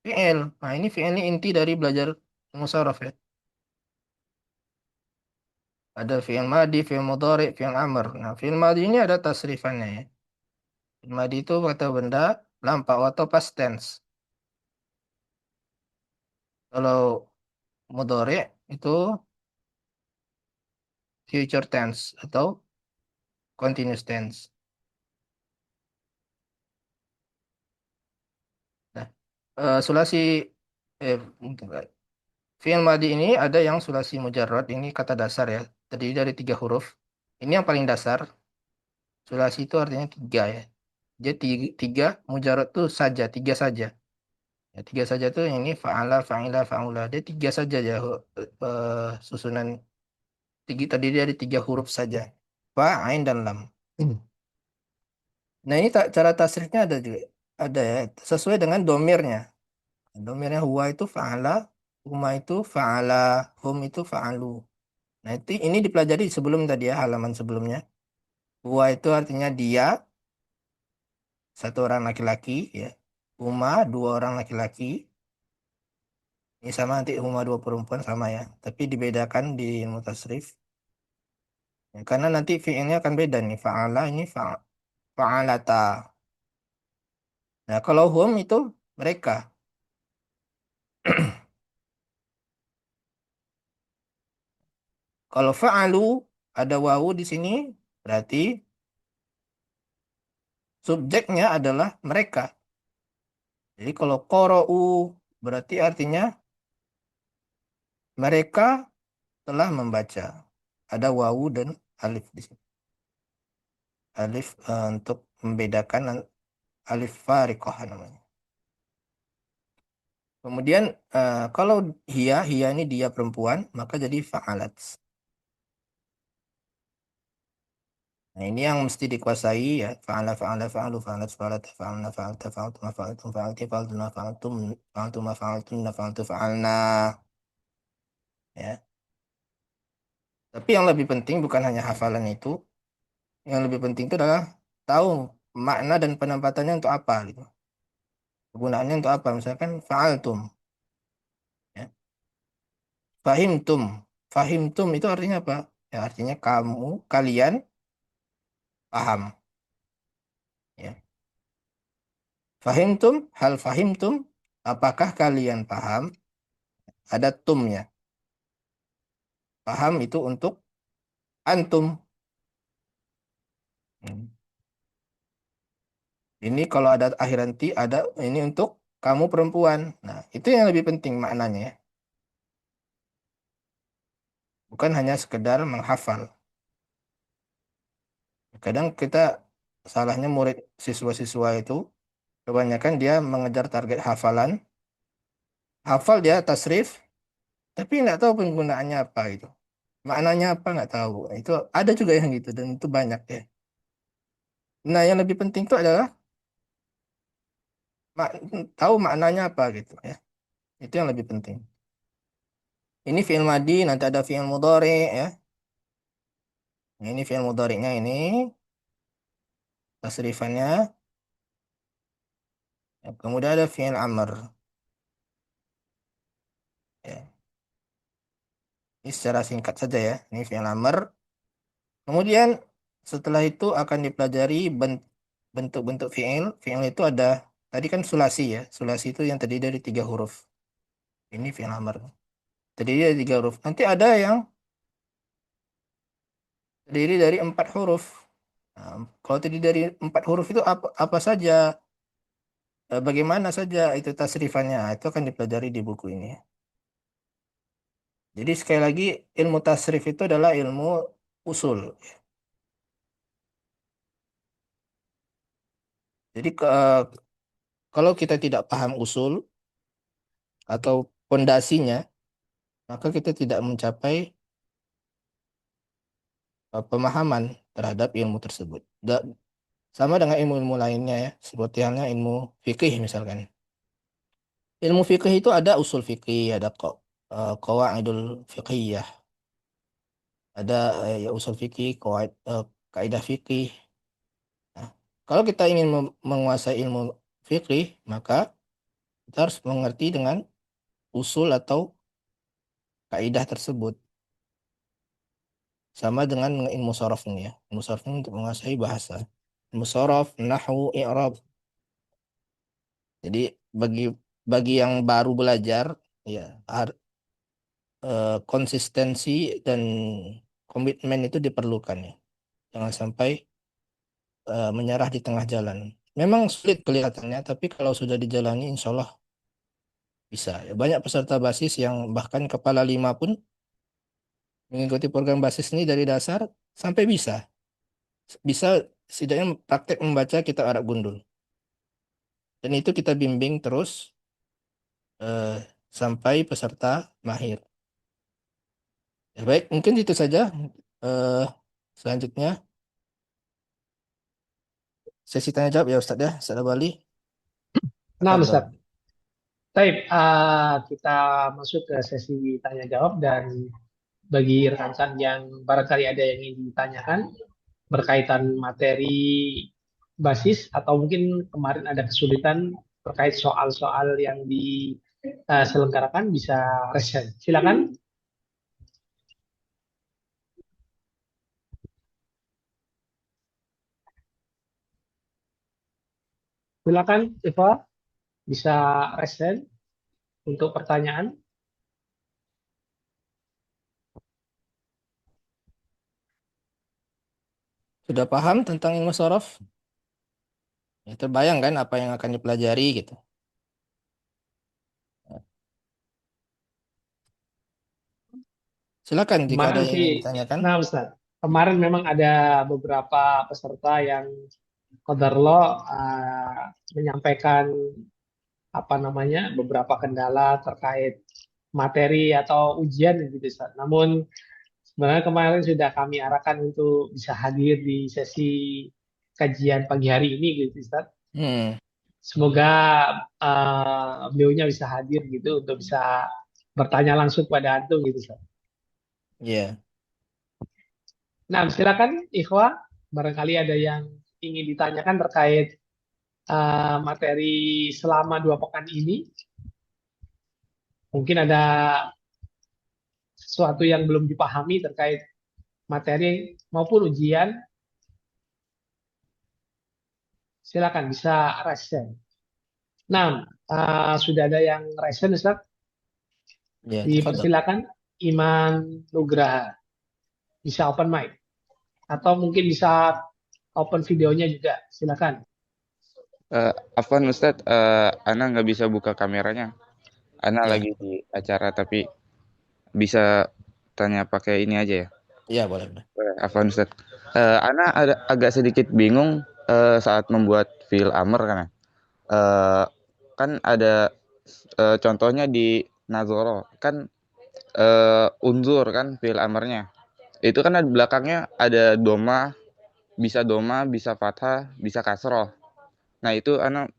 fi'il. Nah, ini fi'il ini inti dari belajar musaraf ya. Ada fi'il madi, fi'il mudhari, fi'il amr. Nah, fi'il madi ini ada tasrifannya ya. Fi'il madi itu kata benda lampau atau past tense. Kalau mudhari itu future tense atau continuous tense. Nah, sulasi bentar. Fi'il madi ini ada yang sulasi mujarrad, ini kata dasar ya, terdiri dari 3 huruf. Ini yang paling dasar. Sulasi itu artinya 3 ya. Jadi tiga, mujarrad itu saja, 3 saja. Ya, 3 saja tuh yang ini fa'ala, fa'ila, fa'ula. Dia 3 saja ya susunan terdiri dari 3 huruf saja. Fa, ain, dan lam. Hmm. Nah ini cara tasrifnya ada juga. Ada ya, sesuai dengan domirnya. Domirnya huwa itu fa'ala, huma itu fa'ala, hum itu fa'alu. Nah, itu ini dipelajari sebelum tadi ya, halaman sebelumnya. Huwa itu artinya dia, 1 orang laki-laki ya. Huma 2 orang laki-laki. Ini sama nanti huma 2 perempuan sama ya. Tapi dibedakan di ilmu tasrif. Ya, karena nanti fi'ilnya akan beda nih. Fa'ala ini fa'alata. Nah, kalau hum itu mereka. Kalau fa'alu ada wawu di sini berarti subjeknya adalah mereka. Jadi kalau qara'u berarti artinya mereka telah membaca. Ada wawu dan alif di sini. Alif untuk membedakan alif fariqah namanya. Kemudian kalau hiya ini dia perempuan, maka jadi fa'alat. Nah, ini yang mesti dikuasai ya. Fa'ala, fa'ala, fa'alu, fa'alat, fa'alat, fa'alna, fa'alta, fa'altu, ma fa'altum, fa'alti, fa'altuna, fa'altum, fa'altu, ma fa'altunna, fa'altu, fa'alna. Ya. Tapi yang lebih penting bukan hanya hafalan itu. Yang lebih penting itu adalah tahu makna dan penempatannya untuk apa gitu. Kegunaannya untuk apa? Misalkan fa'altum. Ya. Fahimtum. Fahimtum itu artinya apa? Ya, artinya kalian paham. Ya. Fahimtum, hal fahimtum, apakah kalian paham? Ada tumnya. Paham itu untuk antum. Hmm. Ini kalau ada akhir nanti ada ini untuk kamu perempuan. Nah, itu yang lebih penting maknanya ya. Bukan hanya sekedar menghafal. Kadang kita salahnya murid siswa-siswa itu kebanyakan dia mengejar target hafalan, hafal dia tasrif, tapi nggak tahu penggunaannya apa itu. Maknanya apa nggak tahu. Itu ada juga yang gitu dan itu banyak ya. Nah, yang lebih penting itu adalah mak- tahu maknanya apa gitu ya. Itu yang lebih penting. Ini fi'il madi, nanti ada fi'il mudhari ya. Nah, ini fi'il mudhari'nya ini tasrifannya. Ya, kemudian ada fi'il amr ya. Ini secara singkat saja ya. Ini fi'il amr. Kemudian setelah itu akan dipelajari bentuk-bentuk fi'il. Fi'il itu ada tadi kan sulasi ya. Sulasi itu yang terdiri dari 3 huruf. Ini fi'il amr. Terdiri dari 3 huruf. Nanti ada yang terdiri dari 4 huruf. Nah, kalau terdiri dari 4 huruf itu apa saja, bagaimana saja itu tasrifannya, itu akan dipelajari di buku ini. Jadi sekali lagi ilmu tasrif itu adalah ilmu usul. Jadi kalau kita tidak paham usul atau pondasinya, maka kita tidak mencapai pemahaman terhadap ilmu tersebut. Sama dengan ilmu-ilmu lainnya ya, seperti halnya ilmu fikih misalkan. Ilmu fikih itu ada usul fikih, ada qawaidul fiqhiyah, ada ya usul fikih, kaidah fikih. Nah, kalau kita ingin menguasai ilmu fikih, maka kita harus mengerti dengan usul atau kaidah tersebut. Sama dengan ilmu sorof ini ya. Ilmu sorof ini untuk menguasai bahasa. Ilmu sorof, nahwu, i'rab. Jadi bagi bagi yang baru belajar, ya konsistensi dan komitmen itu diperlukan ya. Jangan sampai menyerah di tengah jalan. Memang sulit kelihatannya, tapi kalau sudah dijalani, insya Allah bisa. Ya, banyak peserta basis yang bahkan kepala lima pun mengikuti program basis ini dari dasar sampai bisa. Bisa setidaknya praktek membaca kitab Arab Gundul. Dan itu kita bimbing terus eh, sampai peserta mahir. Ya, baik, mungkin itu saja. Eh, Selanjutnya sesi tanya jawab ya Ustadz ya, Ustadz Bali. Nah, Tafadhol. Ustaz. Baik, kita masuk ke sesi tanya jawab dan bagi rekan-rekan yang barangkali ada yang ingin ditanyakan berkaitan materi basis atau mungkin kemarin ada kesulitan terkait soal-soal yang diselenggarakan bisa resen. Silakan, silakan Eva bisa resen untuk pertanyaan. Sudah paham tentang ilmu sorof? Ya, terbayang kan apa yang akan dipelajari gitu. Silakan jika ada Kemarin yang sih, ingin ditanyakan. nah Ustaz, kemarin memang ada beberapa peserta yang qadarullah menyampaikan apa namanya beberapa kendala terkait materi atau ujian gitu Ustaz. Namun sebenarnya kemarin sudah kami arahkan untuk bisa hadir di sesi kajian pagi hari ini gitu Ustaz. Hmm, Semoga beliaunya bisa hadir gitu untuk bisa bertanya langsung pada antum gitu Ustaz. ya. Nah, silakan Ikhwa, barangkali ada yang ingin ditanyakan terkait materi selama 2 pekan ini. Mungkin ada sesuatu yang belum dipahami terkait materi maupun ujian. Silakan bisa resen. Nah, sudah ada yang resen, Ustaz. Ya, tafadhol. Dipersilakan Iman Nugraha. Bisa open mic. Atau mungkin bisa open videonya juga. Silakan. Afwan Ustadz, Ana nggak bisa buka kameranya. Ana Ya, lagi di acara tapi bisa tanya pakai ini aja ya. ya boleh, boleh. Afwan Ustadz. Ana ada agak sedikit bingung saat membuat fil amr kan. Eh, kan ada contohnya di Nazoro kan unzur kan fil amrnya. Itu kan ada belakangnya ada doma, bisa fathah, bisa kasroh. Nah itu Ana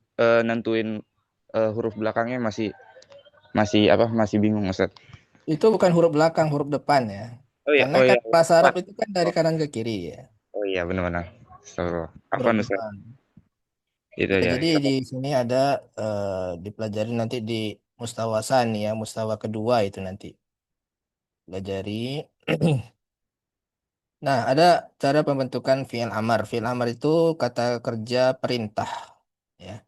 nentuin huruf belakangnya masih masih apa, masih bingung Ustaz. Itu bukan huruf belakang, huruf depan ya. Oh iya, Karena oh kan iya. bahasa Arab Depan. itu kan dari kanan ke kiri ya. Oh iya, benar-benar. Astagfirullah. Huruf Afwan Ustaz. depan. Itu Ya, aja. jadi di sini ada dipelajari nanti di mustawa sani ya, mustawa kedua itu nanti. Pelajari. Nah, ada cara pembentukan fi'il amar. Fi'il amar itu kata kerja perintah ya.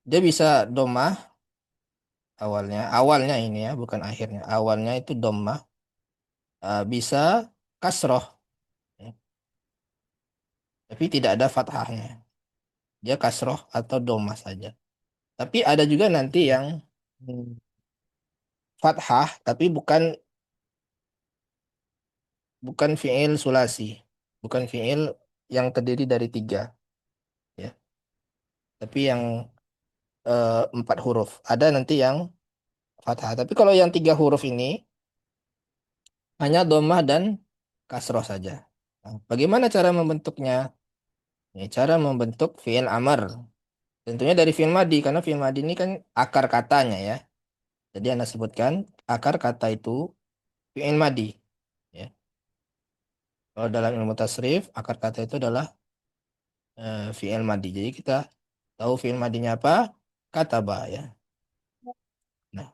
Dia bisa domah awalnya ini ya, bukan akhirnya. Awalnya itu domah, bisa kasroh, ya. Tapi tidak ada fathahnya. Dia kasroh atau domah saja. Tapi ada juga nanti yang hmm, fathah, tapi bukan bukan fi'il sulasi, bukan fi'il yang terdiri dari tiga. Ya. tapi yang 4 huruf. Ada nanti yang fathah. Tapi kalau yang 3 huruf ini hanya dhammah dan kasroh saja. Nah, bagaimana cara membentuknya? Ini cara membentuk fi'il amar. Tentunya dari fi'il madi, karena fi'il madi ini kan akar katanya ya. Jadi Anda sebutkan akar kata itu fi'il madi. Ya. Kalau dalam ilmu tasrif, akar kata itu adalah fi'il madi. Jadi kita tahu fi'il madinya apa? Kataba ya. Nah,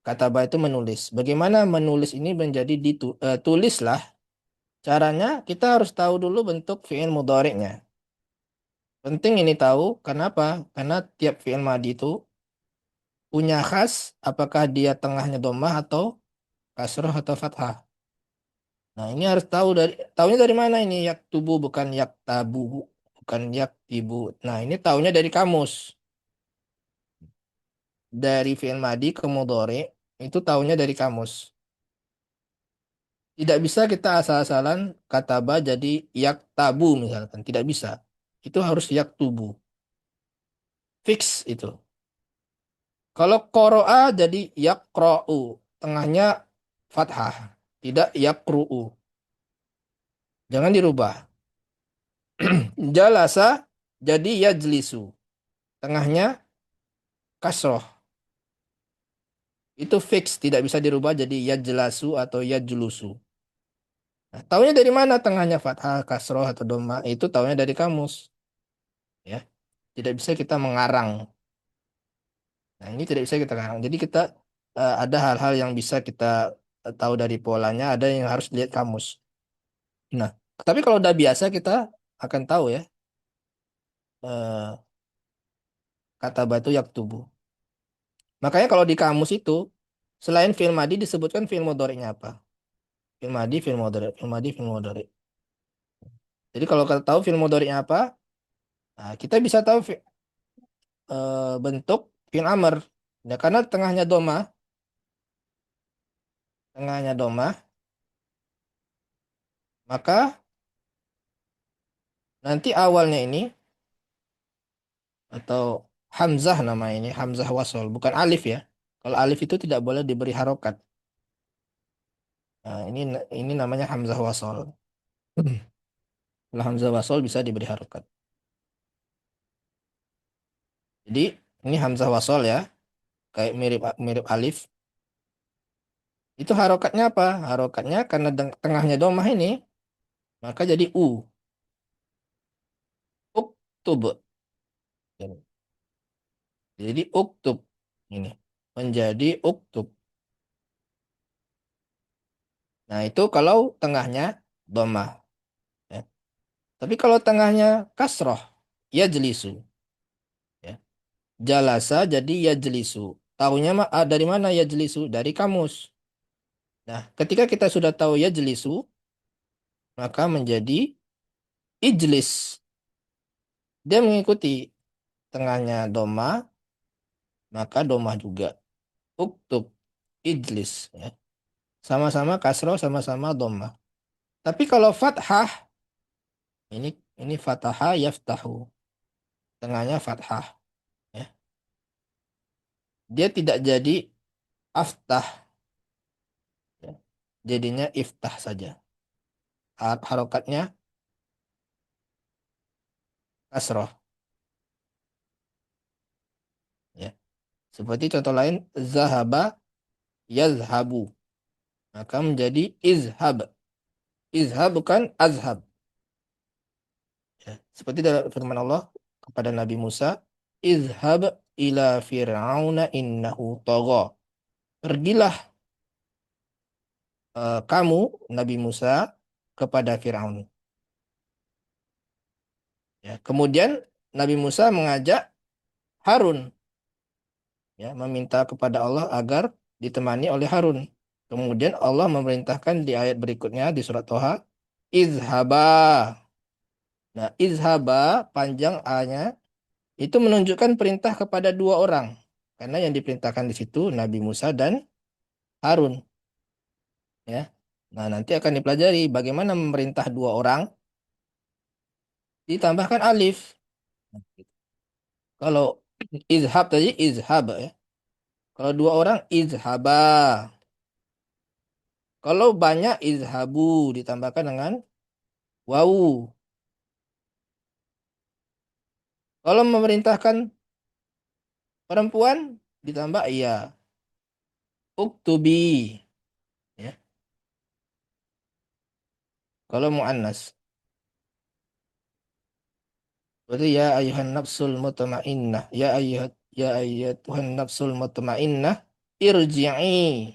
kataba itu menulis. Bagaimana menulis ini menjadi tulislah. Caranya kita harus tahu dulu bentuk fi'il mudhari'nya. Penting ini tahu, kenapa? Karena tiap fi'il madi itu punya khas, apakah dia tengahnya dhammah atau kasroh atau fathah. Nah, ini harus tahunya dari mana ini? Yak tubu bukan yak tabu, bukan yak tibu. Nah, ini tahunya dari kamus. Dari fi'il madi ke mudhari itu tahunya dari kamus. Tidak bisa kita asal-asalan kataba jadi yak tabu misalkan. Tidak bisa. Itu harus yak tubu. Fix itu. Kalau qoro'a jadi yaqra'u. Tengahnya fathah. Tidak yaqru'u. Jangan dirubah. Jalasa jadi yajlisu. Tengahnya kasroh. Itu fix. Tidak bisa dirubah jadi yajlasu atau yajlusu. Nah, taunya dari mana tengahnya fathah, kasroh, atau doma? Itu taunya dari kamus. Ya. Tidak bisa kita mengarang. Nah, ini tidak bisa kita karang. Jadi kita ada hal-hal yang bisa kita tahu dari polanya, ada yang harus lihat kamus. Nah, tapi kalau udah biasa kita akan tahu ya eh, kata batu yak tubuh. Makanya kalau di kamus itu selain fi'il madi disebutkan fi'il mudhari'nya apa? Fi'il madi, fi'il mudhari', fi'il madi, fi'il mudhari'. Jadi kalau kita tahu fi'il mudhari'nya apa, nah, kita bisa tahu bentuk fi'il amr. Ya, karena tengahnya doma, maka nanti awalnya ini atau hamzah nama ini, hamzah wasol, bukan alif ya. Kalau alif itu tidak boleh diberi harokat. Nah, ini namanya hamzah wasol. Kalau hamzah wasol bisa diberi harokat. Jadi ini hamzah wasol ya, kayak mirip mirip alif. Itu harokatnya apa? Harokatnya karena tengahnya domah ini, maka jadi u. Uktub. Jadi uktub ini menjadi uktub. Nah, itu kalau tengahnya domah. Ya. Tapi kalau tengahnya kasroh, ya jelisu. Ya. Jalasa jadi ya jelisu. Tahunya dari mana ya jelisu? Dari kamus. Nah, ketika kita sudah tahu ya jelisu, maka menjadi ijlis. Dia mengikuti tengahnya doma, maka doma juga. Uktub, ijlis. Ya. Sama-sama kasroh, sama-sama doma. Tapi kalau fathah, ini ini fathah yaftahu. Tengahnya fathah. Ya. Dia tidak jadi aftah. Ya. Jadinya iftah saja. Harokatnya kasroh. Ya. Seperti contoh lain, zahaba yazhabu. Maka menjadi izhab. Izhab bukan azhab. Ya. Seperti dalam firman Allah kepada Nabi Musa, izhab ila fir'auna innahu tagha. Pergilah kamu Nabi Musa kepada Firaun. Ya. Kemudian Nabi Musa mengajak Harun, ya, meminta kepada Allah agar ditemani oleh Harun. Kemudian Allah memerintahkan di ayat berikutnya di surat Toha, izhaba. Nah, izhaba panjang A-nya itu menunjukkan perintah kepada 2 orang. Karena yang diperintahkan di situ Nabi Musa dan Harun, ya. Nah, nanti akan dipelajari bagaimana memerintah 2 orang ditambahkan alif. Kalau izhab tadi izhab ya. Kalau dua orang izhaba. Kalau banyak izhabu ditambahkan dengan wawu. Kalau memerintahkan perempuan ditambah iya. Uktubi ya. Kalau muannas berarti ya ayuhan nafsul mutmainnah. Ya ayyatuhan nafsul mutmainnah irji'i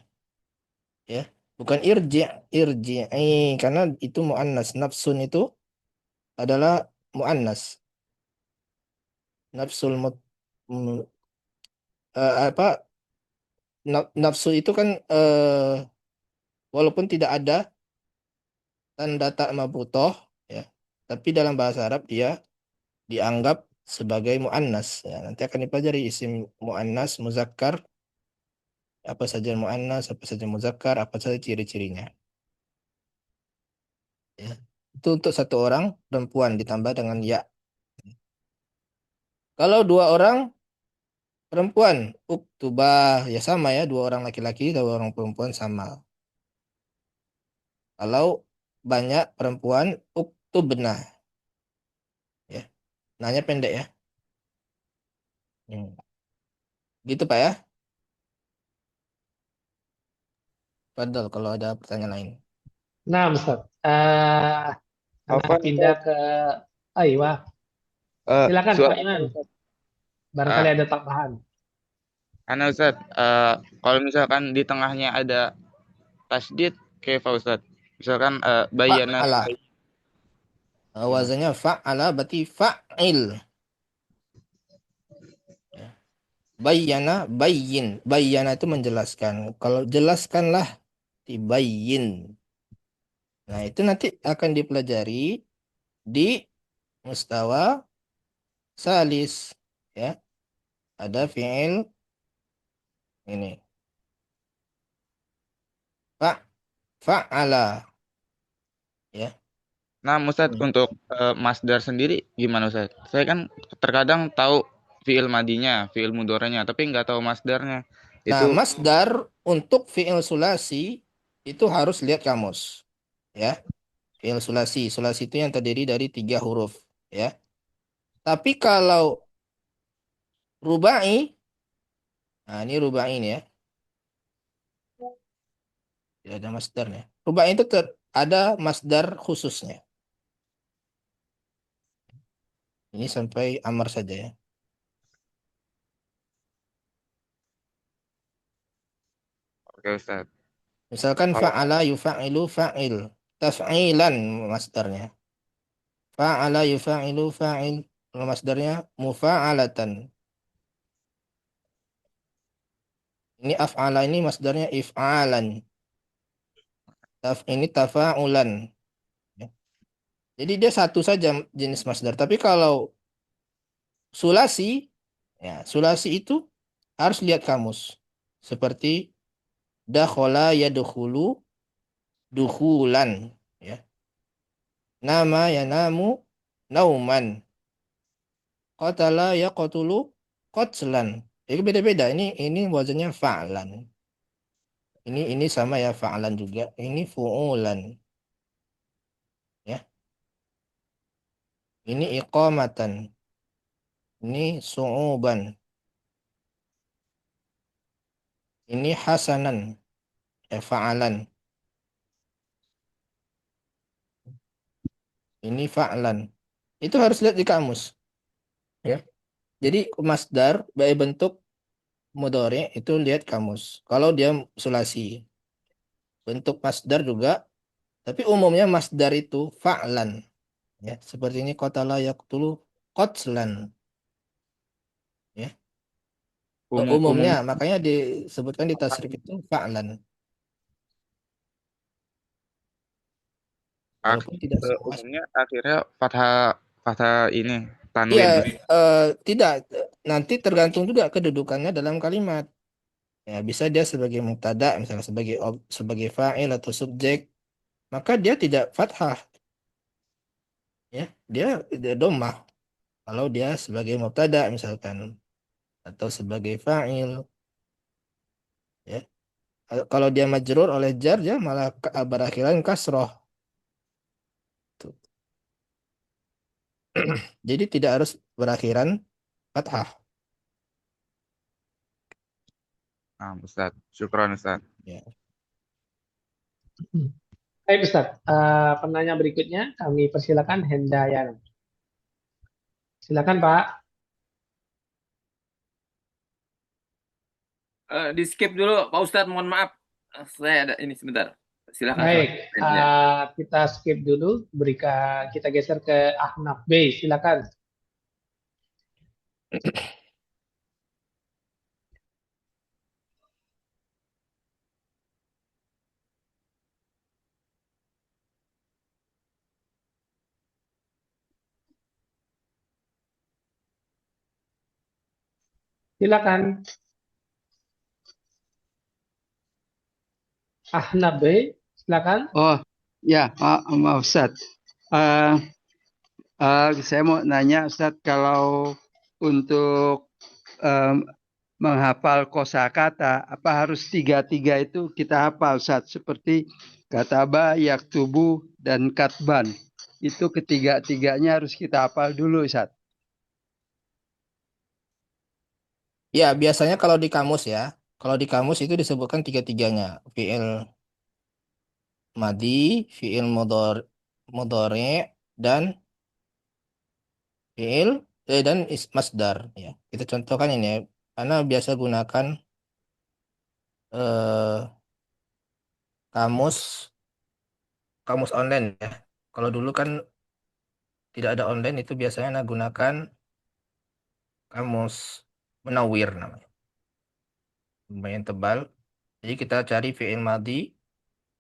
ya. Bukan irji'i karena itu muannas. Nafsun itu adalah muannas. Nafsul mut, mm, apa nafsu itu kan walaupun tidak ada tanda tak mabutoh ya, tapi dalam bahasa Arab dia dianggap sebagai muannas ya. Nanti akan dipelajari isim muannas, muzakkar, apa saja muannas, apa saja muzakkar, apa saja ciri-cirinya ya. Itu untuk satu orang perempuan ditambah dengan ya. Kalau dua orang perempuan, uktubah ya sama ya, dua orang laki-laki, dua orang perempuan sama. Kalau banyak perempuan, uktubna ya. Nanya pendek ya. Hmm. Gitu Pak ya. Padahal kalau ada pertanyaan lain. Nah, Ustaz. Anak Afwan pindah Ustaz, ke Aiwa. Silakan Pak suara Iman. Ustaz. Barangkali Ah, ada tambahan. Ustaz, kalau misalkan di tengahnya ada tasdid kayak Ustaz. Misalkan bayana Fa'ala. Wazannya fa'ala berarti fa'il. Ya. Bayyana, bayyin. Bayyana itu menjelaskan. Kalau jelaskanlah, dibayyin. Nah, itu nanti akan dipelajari di mustawa salis. Ya, ada fi'il ini. Fa'ala. Ya. Nah, Ustaz, Hmm. untuk masdar sendiri gimana Ustaz? Saya kan terkadang tahu fiil madinya, fiil mudoranya, tapi nggak tahu masdarnya. Nah, Itu masdar untuk fi'il sulasi itu harus lihat kamus. Ya, fi'il sulasi. Sulasi itu yang terdiri dari 3 huruf. Ya. Tapi kalau rubai, nah ini rubai ini ya. Tidak ada masdarnya. Rubai itu ada masdar khususnya. Ini sampai amar saja ya. oke Ustaz. Misalkan Kalau fa'ala yufa'ilu fa'il. Taf'ilan masdarnya. Fa'ala yufa'ilu fa'il. Kalau masdarnya mufa'alatan. Ini af'ala ini masdarnya if'alan. Ini tafa'ulan. Ya. Jadi dia satu saja jenis masdar. Tapi kalau sulasi, ya sulasi itu harus lihat kamus. Seperti dakhola yadkhulu dukhulan. Ya. Nama yanamu nauman. Qatala yaqtulu qatlan. Jadi beda-beda. Ini wazannya fa'lan. Ini sama ya fa'lan juga. Ini fu'ulan. Ya. Ini iqamatan. Ini su'uban. Ini hasanan. Fa'alan. Ini fa'lan. Itu harus lihat di kamus. Ya. Jadi masdar baik bentuk mudhari itu lihat kamus. Kalau dia sulasi. Bentuk masdar juga. Tapi umumnya masdar itu fa'lan. Ya. Seperti ini qatala yaqtulu qatlan. Ya. Umumnya. umumnya Makanya disebutkan di tasrif itu fa'lan. Walaupun tidak semua. umumnya akhirnya fathah fathah ini Iya, tanwin. tidak. Nanti tergantung juga kedudukannya dalam kalimat. Ya, bisa dia sebagai mubtada, misalnya sebagai fa'il atau subjek, maka dia tidak fathah, ya. Dia dhammah. Kalau dia sebagai mubtada misalkan atau sebagai fa'il ya. Kalau dia majrur oleh jar dia malah berakhiran kasroh. Tuh. Jadi tidak harus berakhiran fathah. Nah, Ustaz. Syukran, Ustaz. Ya. Baik Ustaz, penanya berikutnya kami persilakan Hendayan. Silakan Pak. Di skip dulu, Pak Ustadz, mohon maaf. Saya ada ini sebentar. Silakan Baik, silakan. Ya. kita skip dulu, kita geser ke Ahnaf B. Silakan. Silakan. Ahnaf B. Silakan. Oh, ya, maaf Ustaz. Eh, saya mau nanya Ustaz, kalau untuk em, menghafal kosakata, apa harus tiga-tiga itu kita hafal Ustaz? Seperti kataba, yaktubu, dan katban. Itu ketiga-tiganya harus kita hafal dulu Ustaz. Ya, biasanya kalau di kamus ya, kalau di kamus itu disebutkan tiga-tiganya. Fi'il madi, fi'il mudhari dan fi'il dan masdar ya. Kita contohkan ini ya. Karena biasa gunakan eh, kamus kamus online ya. Kalau dulu kan tidak ada online itu biasanya gunakan kamus Munawwir namanya. Lumayan tebal. Jadi kita cari fi'il madi.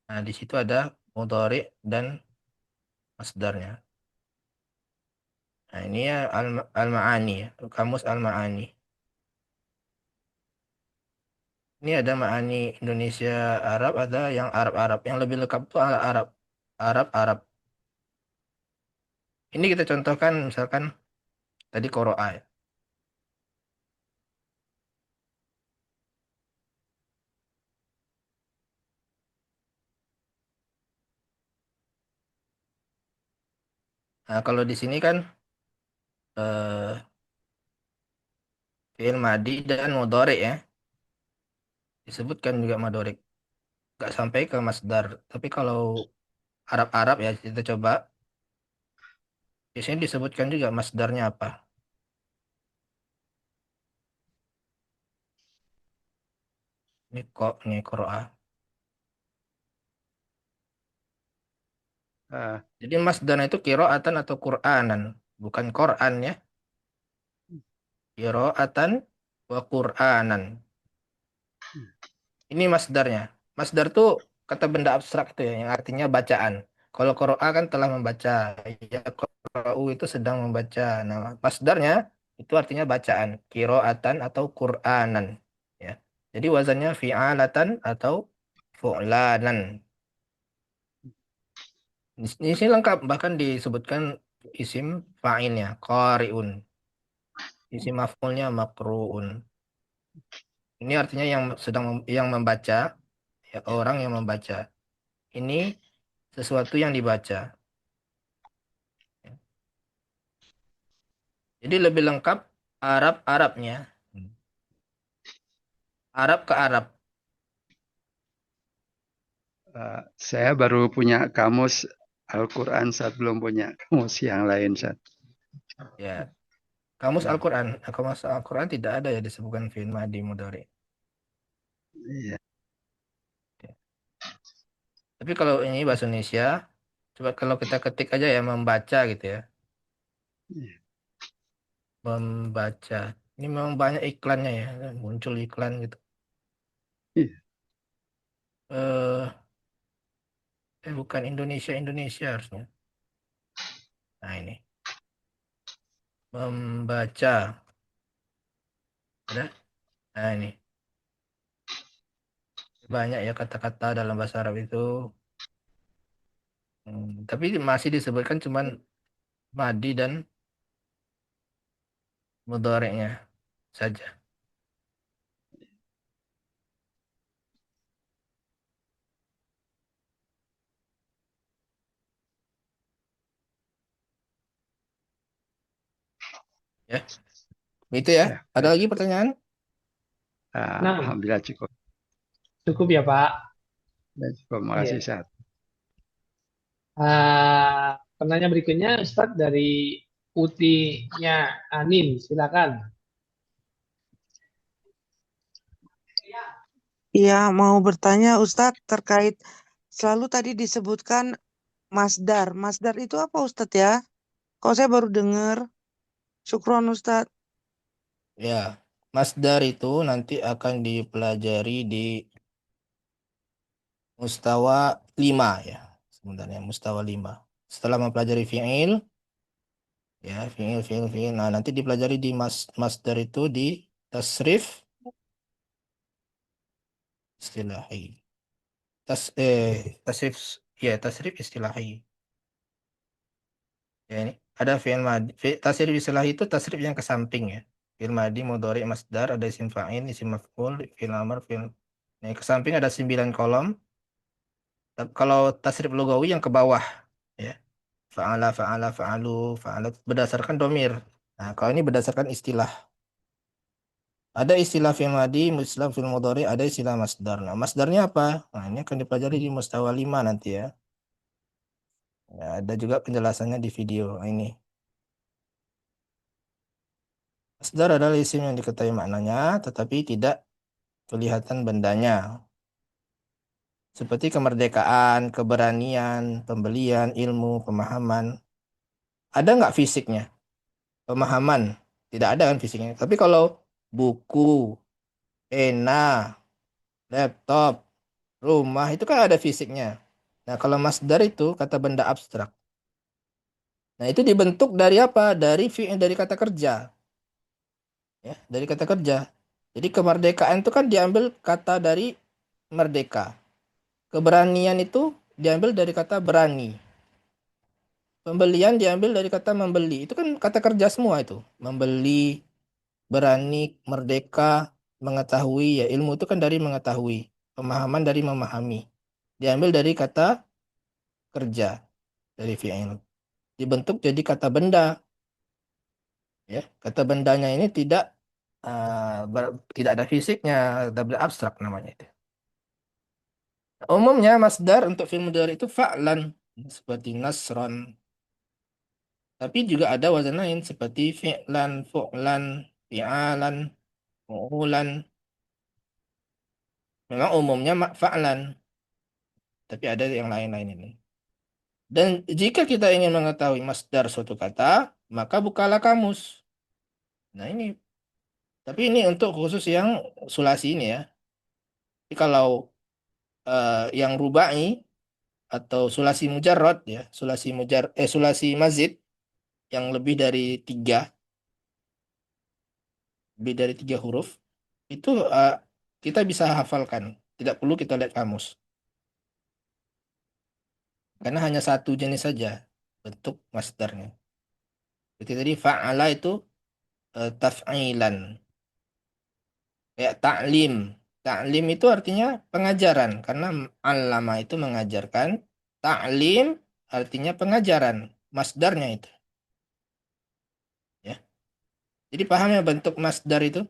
Nah, di situ ada mudhari dan masdarnya. Nah, ini ya al-ma'ani ya. Kamus al-ma'ani. Ini ada ma'ani Indonesia Arab, ada yang Arab-Arab. Yang lebih lengkap itu Arab. Arab-Arab. Ini kita contohkan misalkan tadi qoro'a ya. Nah, kalau di sini kan eh, fi'il madi dan mudhari ya. Disebutkan juga mudhari. Nggak sampai ke masdar. Tapi kalau Arab-Arab ya kita coba. Di sini disebutkan juga masdarnya apa. Ini kok, ini qoro'a. Eh, Jadi masdarnya itu qira'atan atau Qur'anan. Bukan Qur'an ya. Qira'atan wa Qur'anan. Ini masdarnya. Masdar tuh kata benda abstrak itu ya, yang artinya bacaan. Kalau qira'a kan telah membaca. Ya, qira'u itu sedang membaca. Nah, masdarnya itu artinya bacaan. Qira'atan atau Qur'anan. Ya. Jadi wazannya fi'alatan atau fu'lanan. Di sini lengkap, bahkan disebutkan isim fa'ilnya, qari'un. Isim maf'ulnya makru'un. Ini artinya yang sedang yang membaca, ya, orang yang membaca. Ini sesuatu yang dibaca. Jadi lebih lengkap Arab-Arabnya. Arab ke Arab. saya baru punya kamus Al-Quran, saat belum punya kamus yang lain Ustaz. Ya, kamus Ya, Al-Quran. Nah, kamus Al-Quran tidak ada ya disebutkan fi'il madi mudhari. iya, Ya. Tapi kalau ini bahasa Indonesia, coba kalau kita ketik aja ya membaca gitu ya. iya, Membaca. Ini memang banyak iklannya ya, muncul iklan gitu. iya. Eh, bukan Indonesia Indonesia harusnya. Nah ini membaca. Ada? Nah ini banyak ya kata-kata dalam bahasa Arab itu. Tapi masih disebutkan cuman madi dan mudhari'nya saja. Ya, itu ya. Ya, Ada baik. lagi pertanyaan? Nah, Alhamdulillah cukup. cukup ya Pak. Baik, terima kasih Iya. Ustaz. Pertanyaan berikutnya Ustadz dari Putihnya Anin, silakan. Iya, mau bertanya Ustadz terkait selalu tadi disebutkan masdar. Masdar itu apa Ustadz ya? Kok saya baru dengar. Syukron Ustadz. Ya, masdar itu nanti akan dipelajari di mustawa 5 ya. Sebenarnya mustawa 5. Setelah mempelajari fi'il, ya, fi'il. Nah, nanti dipelajari di masdar itu di tasrif istilahi. Tasrif ya, tasrif istilahi. Ya, ini ada fi'il madi. Tasrif istilahi itu tasrif yang ke samping ya. Fi'il madi, mudhari, masdar, ada isim fa'il, isim maf'ul, fi'il amr, fi'il. Nah, ke samping ada 9 kolom. Kalau tasrif lugawi yang ke bawah ya. Fa'ala, fa'ala, fa'alu, fa'alat berdasarkan domir. Nah, kalau ini berdasarkan istilah. Ada istilah fi'il madi, istilah fi'il mudhari, ada istilah masdar. Nah, masdarnya apa? Nah, ini akan dipelajari di mustawa 5 nanti ya. Ya, ada juga penjelasannya di video ini. Masdar adalah isim yang diketahui maknanya, tetapi tidak kelihatan bendanya. Seperti kemerdekaan, keberanian, pembelian, ilmu, pemahaman. Ada nggak fisiknya? Pemahaman. Tidak ada kan fisiknya. Tapi kalau buku, pena, laptop, rumah, itu kan ada fisiknya. Nah, kalau masdar itu kata benda abstrak. Nah, itu dibentuk dari apa? Dari kata kerja. Ya, dari kata kerja. Jadi kemerdekaan itu kan diambil kata dari merdeka. Keberanian itu diambil dari kata berani. Pembelian diambil dari kata membeli. Itu kan kata kerja semua itu. Membeli, berani, merdeka, mengetahui. Ya, ilmu itu kan dari mengetahui. Pemahaman dari memahami. Diambil dari kata kerja, dari fi'il. Dibentuk jadi kata benda. Ya, kata bendanya ini tidak ada fisiknya, tapi abstrak namanya itu. Umumnya masdar untuk fi'il mudhari itu fa'lan seperti nasron. Tapi juga ada wazan lain seperti fi'lan, fu'lan, fi'alan, mu'ulan. Memang umumnya fa'lan, tapi ada yang lain-lain ini. Dan jika kita ingin mengetahui masdar suatu kata, maka bukalah kamus. Nah ini, tapi ini untuk khusus yang sulasi ini ya. Jadi kalau yang rubai atau sulasi mujarrad ya, sulasi mazid yang lebih dari tiga huruf itu kita bisa hafalkan, tidak perlu kita lihat kamus karena hanya satu jenis saja bentuk masdarnya. Jadi tadi fa'ala itu taf'ilan, kayak ta'lim. Ta'lim itu artinya pengajaran karena allama itu mengajarkan, ta'lim artinya pengajaran, masdarnya itu ya. Jadi paham ya bentuk masdar itu?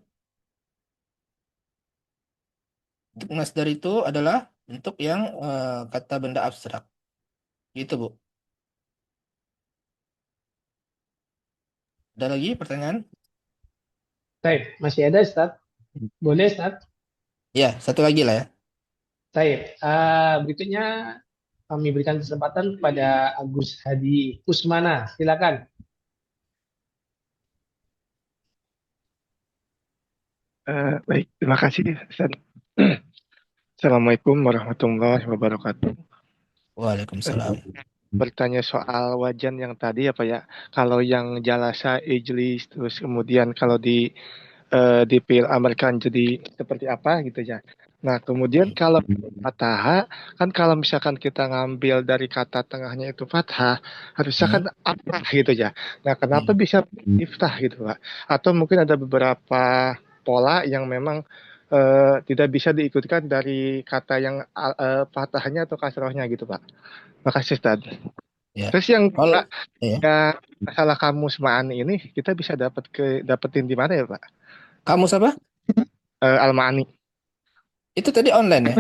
Bentuk masdar itu adalah bentuk yang kata benda abstrak. Gitu, Bu. Ada lagi pertanyaan? Baik, masih ada Ustadz? Boleh Ustadz? Ya, satu lagi lah ya. Baik, berikutnya kami berikan kesempatan kepada Agus Hadi Kusmana, silakan. Baik, terima kasih Ustaz. Assalamualaikum warahmatullahi wabarakatuh. Waalaikumsalam. Bertanya soal wajan yang tadi apa ya? Kalau yang jalasa ijlis terus kemudian kalau di fi'il amr kan jadi seperti apa gitu ya? Nah, kemudian kalau fathah, kan kalau misalkan kita ngambil dari kata tengahnya itu fathah, harusnya kan apa gitu ya. Nah, kenapa bisa iftah gitu, Pak? Atau mungkin ada beberapa pola yang memang tidak bisa diikutkan dari kata yang fathahnya atau kasrohnya gitu, Pak. Makasih, Ustaz. Ya. Terus yang Kalau Pak, ya masalah kamus ma'ani ini kita bisa dapetin di mana ya, Pak? kamus apa? Al-Ma'ani. Itu tadi online ya?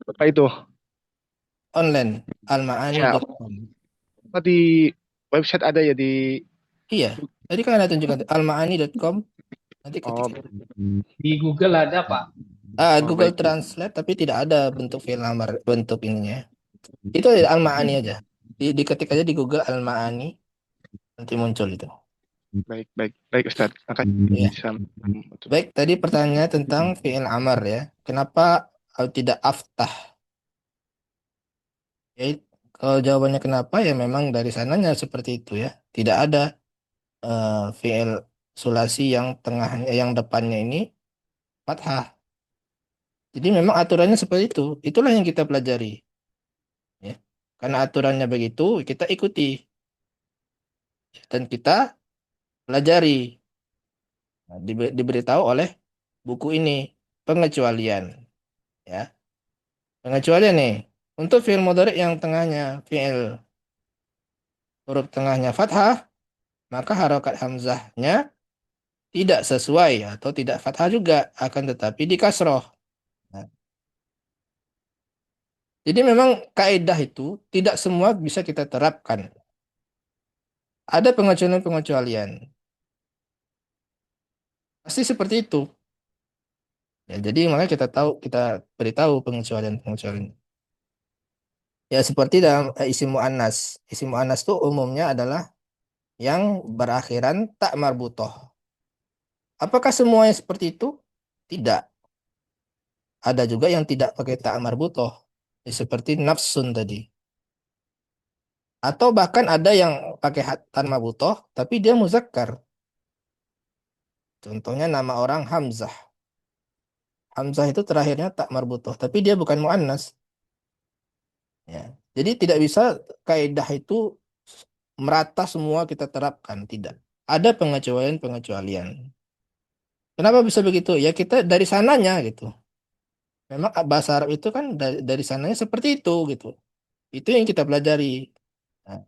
Apa itu? Online. Ya, almaani.com. di website ada ya di Iya. Tadi kan ada tunjukkan almaani.com. Nanti Oh, ketik. Di Google ada, Pak. Google baik. Translate tapi tidak ada bentuk fi'il amar, bentuk ininya. Itu ada al-ma'ani aja. Diketik aja di Google al-ma'ani, nanti muncul itu. Baik Ustaz. Iya. Makasih. Baik, tadi pertanyaannya tentang fi'il amar ya. Kenapa tidak aftah? Ya, kalau jawabannya kenapa ya memang dari sananya seperti itu ya. Tidak ada fi'il sulasi yang tengahnya, yang depannya ini fathah. Jadi memang aturannya seperti itu. Itulah yang kita pelajari. Ya. Karena aturannya begitu, kita ikuti dan kita pelajari. Nah, diberitahu oleh buku ini pengecualian. Ya, pengecualian nih. Untuk fi'il mudhari yang tengahnya fi'il huruf tengahnya fathah, maka harokat hamzahnya tidak sesuai atau tidak fathah juga, akan tetapi di kasroh. Nah, jadi memang kaidah itu tidak semua bisa kita terapkan. Ada pengecualian-pengecualian. Pasti seperti itu. Ya, jadi makanya kita beritahu pengecualian-pengecualian. Ya seperti dalam isim mu'annas. Isim mu'annas itu umumnya adalah yang berakhiran tak marbutoh. Apakah semuanya seperti itu? Tidak. Ada juga yang tidak pakai tak marbutoh. Ya, seperti nafsun tadi. Atau bahkan ada yang pakai tan marbutoh, tapi dia muzakkar. Contohnya nama orang Hamzah. Hamzah itu terakhirnya tak marbutoh, tapi dia bukan mu'annas. Ya. Jadi tidak bisa kaidah itu merata semua kita terapkan. Tidak. Ada pengecualian-pengecualian. Kenapa bisa begitu? Ya kita dari sananya gitu. Memang bahasa Arab itu kan dari sananya seperti itu gitu. Itu yang kita pelajari. Nah,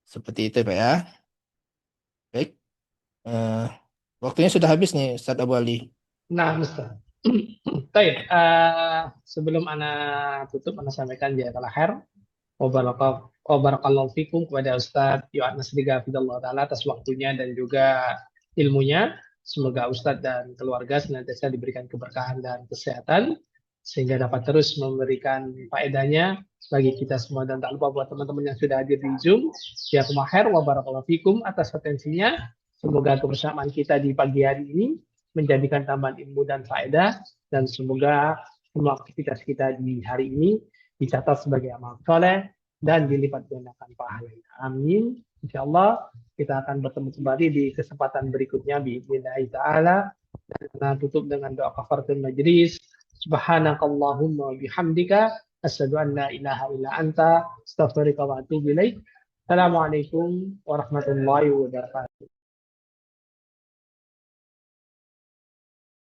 seperti itu Pak ya. Baik. Eh, waktunya sudah habis nih Ustaz Abu Ali. Nah, Ustaz. Baik, sebelum Ana tutup, Ana sampaikan jazakallahu khair. Wabarakallahu fikum kepada Ustadz Yohanes Riga Fidallah Ta'ala atas waktunya dan juga ilmunya. Semoga Ustadz dan keluarga senantiasa diberikan keberkahan dan kesehatan sehingga dapat terus memberikan faedahnya bagi kita semua, dan tak lupa buat teman-teman yang sudah hadir di Zoom. Jazakumullah khair wa barakallahu fikum atas atensinya. Semoga kebersamaan kita di pagi hari ini menjadikan tambahan ilmu dan faedah, dan semoga semua aktivitas kita di hari ini dicatat sebagai amal soleh dan dilipat gandakan pahalanya. Amin. Insya Allah kita akan bertemu kembali di kesempatan berikutnya biidznillah taala. Dan tutup dengan doa kafaratul majlis. Subhanakallahumma bihamdika asyhadu an la ilaha illa anta astaghfiruka wa atubu ilaik. Assalamualaikum warahmatullahi wabarakatuh.